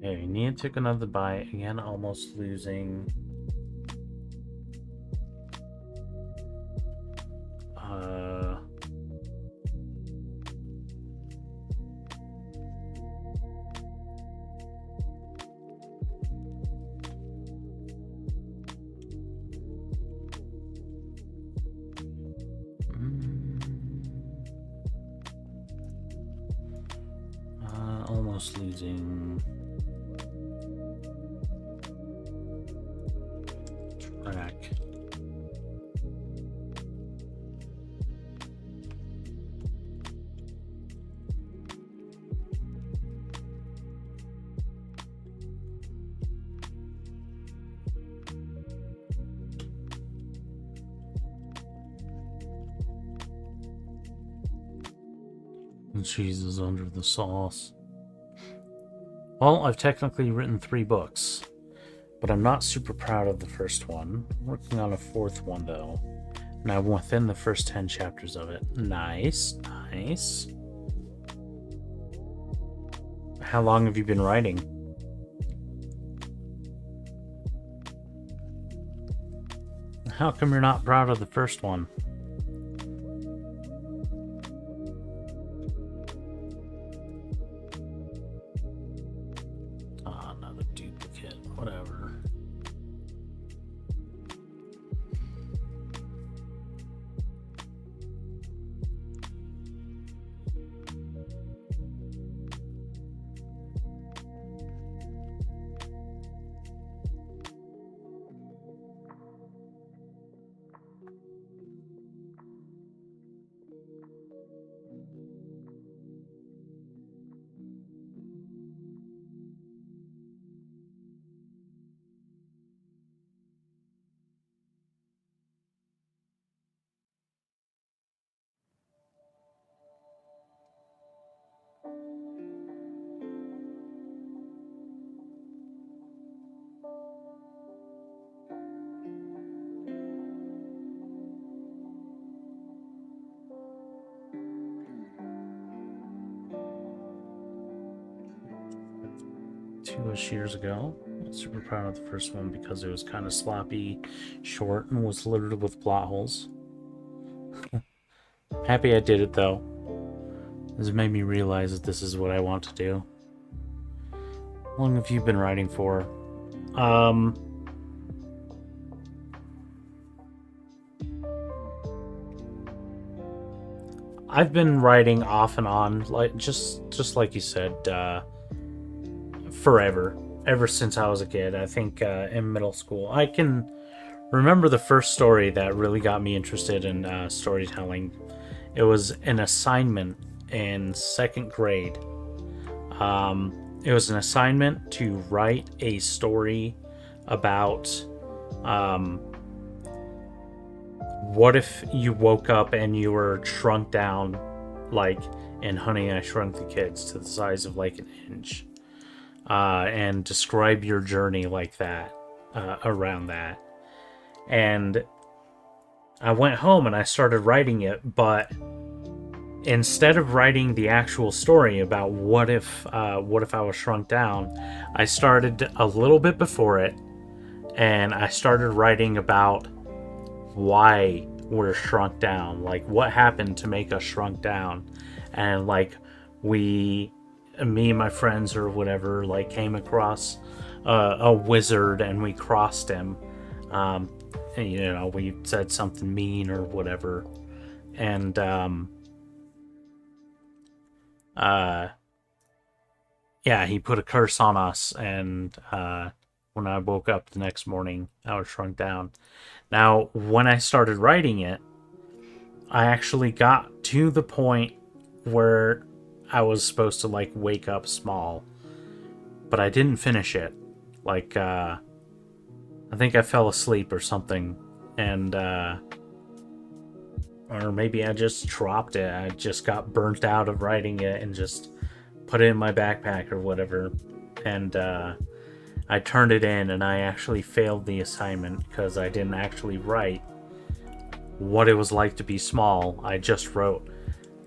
Okay, Nia took another bite, again almost losing. Almost losing track. Jesus under the sauce. Well, I've technically written 3 books, but I'm not super proud of the first one. I'm working on a 4th one, though. And I'm within the first 10 chapters of it. Nice, nice. How long have you been writing? How come you're not proud of the first one? Ah, another duplicate. Whatever. Two-ish years ago. I'm super proud of the first one because it was kind of sloppy, short, and was littered with plot holes. Happy I did it, though. This made me realize that this is what I want to do. How long have you been writing for? I've been writing off and on, like just like you said, forever. Ever since I was a kid. I think in middle school. I can remember the first story that really got me interested in storytelling. It was an assignment in 2nd grade. It was an assignment to write a story about what if you woke up and you were shrunk down, like in Honey, I Shrunk the Kids, to the size of like an inch, and describe your journey like that, around that. And I went home and I started writing it, but instead of writing the actual story about what if I was shrunk down, I started a little bit before it, and I started writing about why we're shrunk down, like what happened to make us shrunk down, and like me and my friends or whatever, like came across a wizard and we crossed him. And, you know, we said something mean or whatever, and yeah, he put a curse on us, and when I woke up the next morning, I was shrunk down. Now, when I started writing it, I actually got to the point where I was supposed to, like, wake up small, but I didn't finish it. Like, I think I fell asleep or something, and, or maybe I just dropped it. I just got burnt out of writing it and just put it in my backpack or whatever, and, I turned it in, and I actually failed the assignment because I didn't actually write what it was like to be small. I just wrote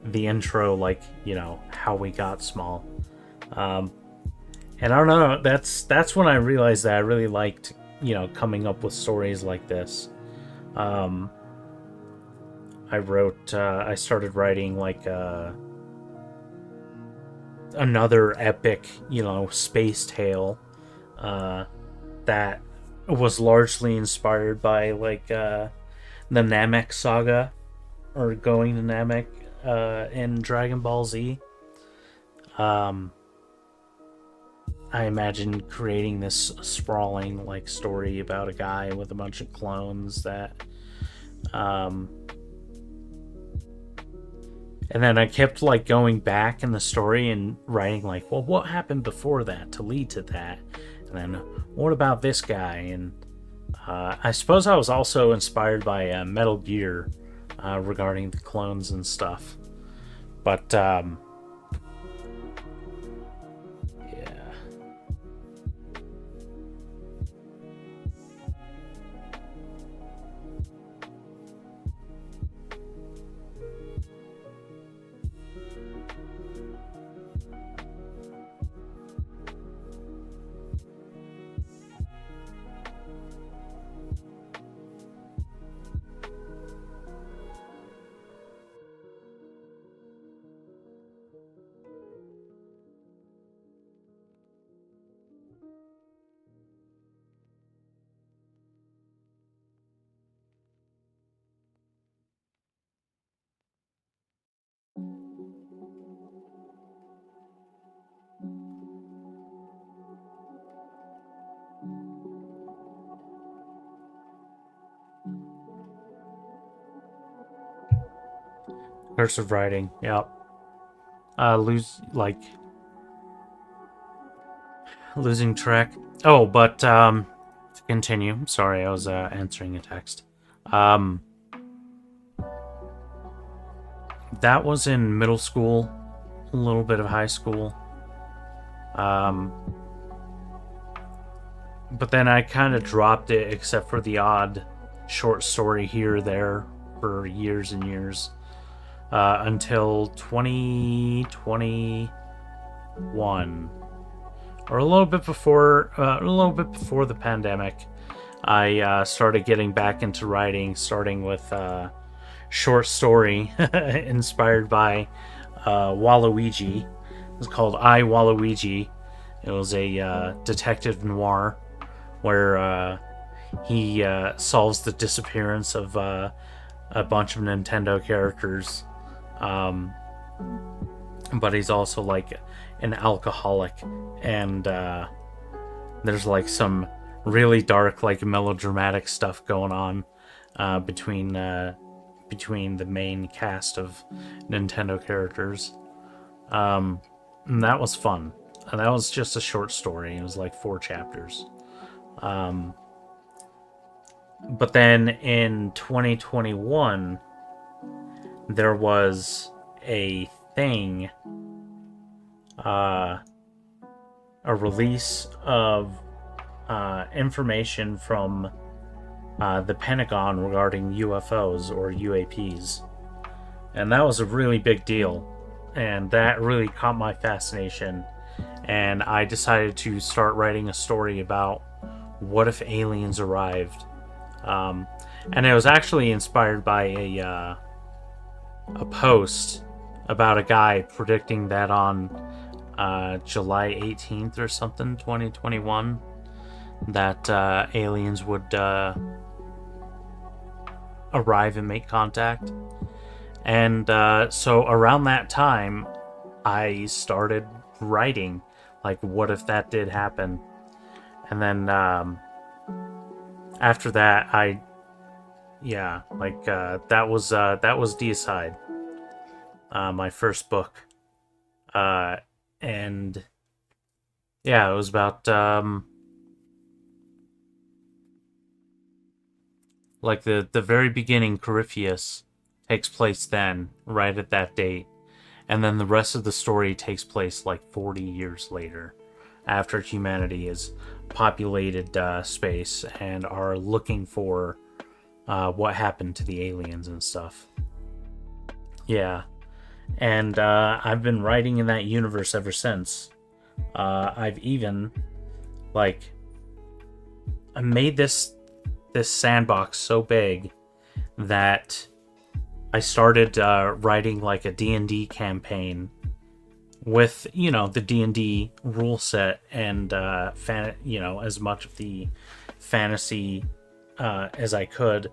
the intro, like, you know, how we got small. And I don't know, that's when I realized that I really liked, you know, coming up with stories like this. I started writing, like, another epic, you know, space tale, that was largely inspired by, like, the Namek saga, or going to Namek, in Dragon Ball Z. I imagine creating this sprawling, like, story about a guy with a bunch of clones that, and then I kept, like, going back in the story and writing, like, well, what happened before that to lead to that? And then, what about this guy? And I suppose I was also inspired by Metal Gear, regarding the clones and stuff. But Cursive writing, yep. Losing track. Oh, but to continue. Sorry, I was answering a text. That was in middle school, a little bit of high school. But then I kind of dropped it, except for the odd short story here or there for years and years, until 2021, or a little bit before the pandemic. I started getting back into writing, starting with short story inspired by Waluigi. It was called I, Waluigi. It was a detective noir where he solves the disappearance of a bunch of Nintendo characters. But he's also like an alcoholic, and there's like some really dark, like melodramatic stuff going on between the main cast of Nintendo characters. And that was fun. And that was just a short story. It was like 4 chapters. But then in 2021, there was a thing, a release of information from the Pentagon regarding UFOs or UAPs. And that was a really big deal. And that really caught my fascination. And I decided to start writing a story about what if aliens arrived. And it was actually inspired by a post about a guy predicting that on July 18th or something, 2021, that aliens would arrive and make contact. And so around that time, I started writing, like, what if that did happen? And then after that, that was Deicide, my first book. And yeah, it was about like the very beginning. Corypheus takes place then, right at that date, and then the rest of the story takes place like 40 years later, after humanity has populated space and are looking for what happened to the aliens and stuff. Yeah. And I've been writing in that universe ever since. I've even I made this sandbox so big that I started writing like a D&D campaign with, the D&D rule set and as much of the fantasy as I could,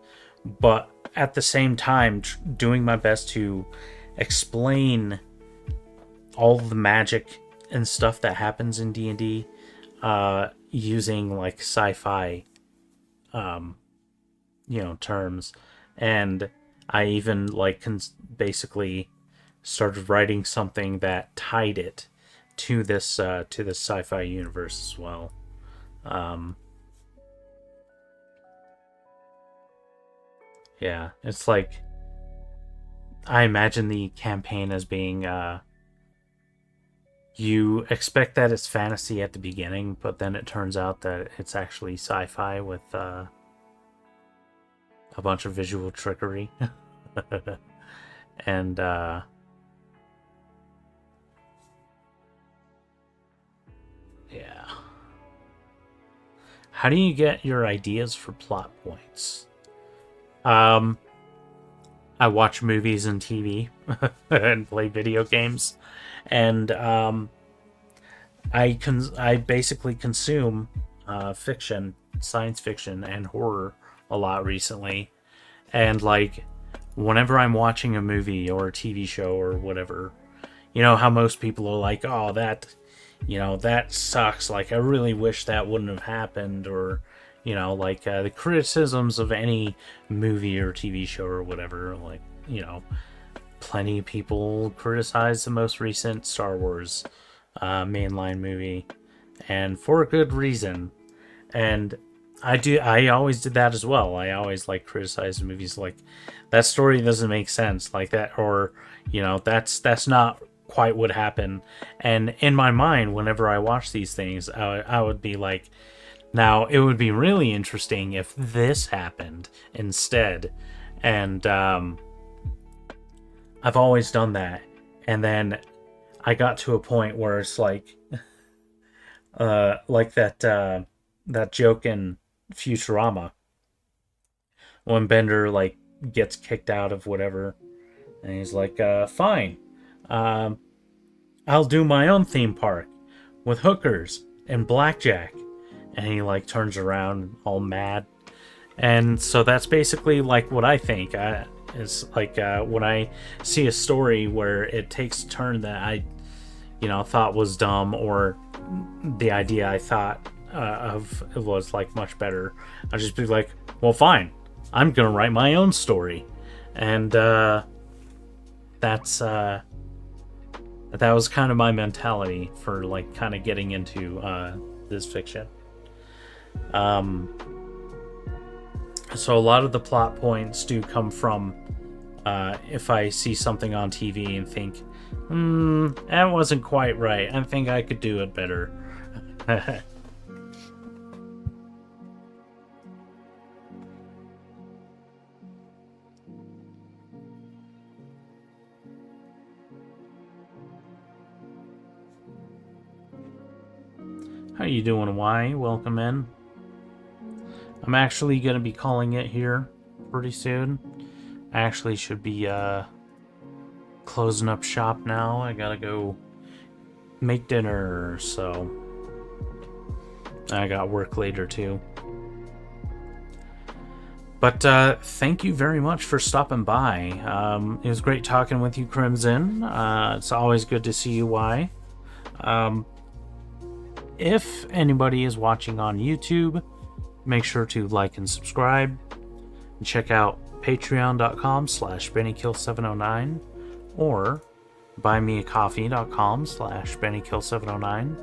but at the same time doing my best to explain all the magic and stuff that happens in D&D using like sci-fi terms. And I even basically started writing something that tied it to this sci-fi universe as well. Yeah, it's like, I imagine the campaign as being you expect that it's fantasy at the beginning, but then it turns out that it's actually sci-fi with a bunch of visual trickery. And yeah. How do you get your ideas for plot points? I watch movies and TV and play video games, and I basically consume fiction, science fiction, and horror a lot recently. And whenever I'm watching a movie or a TV show or whatever, how most people are like, oh, that sucks, I really wish that wouldn't have happened, or the criticisms of any movie or TV show or whatever, plenty of people criticize the most recent Star Wars mainline movie, and for a good reason. And I always did that as well. I always like criticize movies like that story doesn't make sense like that, or that's not quite what happened. And in my mind, whenever I watch these things, I would be like, now it would be really interesting if this happened instead. And I've always done that. And then I got to a point where it's like that joke in Futurama when Bender like gets kicked out of whatever, and he's like, fine, I'll do my own theme park with hookers and blackjack. And he like turns around all mad. And so that's basically like what I think. It's like when I see a story where it takes a turn that I thought was dumb, or the idea I thought of was like much better, I'll just be like, well, fine, I'm gonna write my own story. And that was kind of my mentality for like kind of getting into this fiction. So a lot of the plot points do come from if I see something on TV and think, that wasn't quite right, I think I could do it better. How you doing, Y? Welcome in. I'm actually going to be calling it here pretty soon. I actually should be closing up shop now. I gotta go make dinner, so I got work later too. But thank you very much for stopping by. It was great talking with you, Crimson. It's always good to see you, Y. If anybody is watching on YouTube, make sure to like and subscribe. And check out patreon.com/BennyKill709 or buymeacoffee.com/BennyKill709.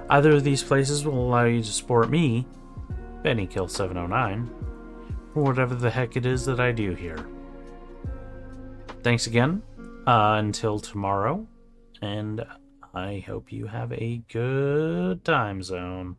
Either of these places will allow you to support me, BennyKill709, for whatever the heck it is that I do here. Thanks again. Until tomorrow, and I hope you have a good time zone.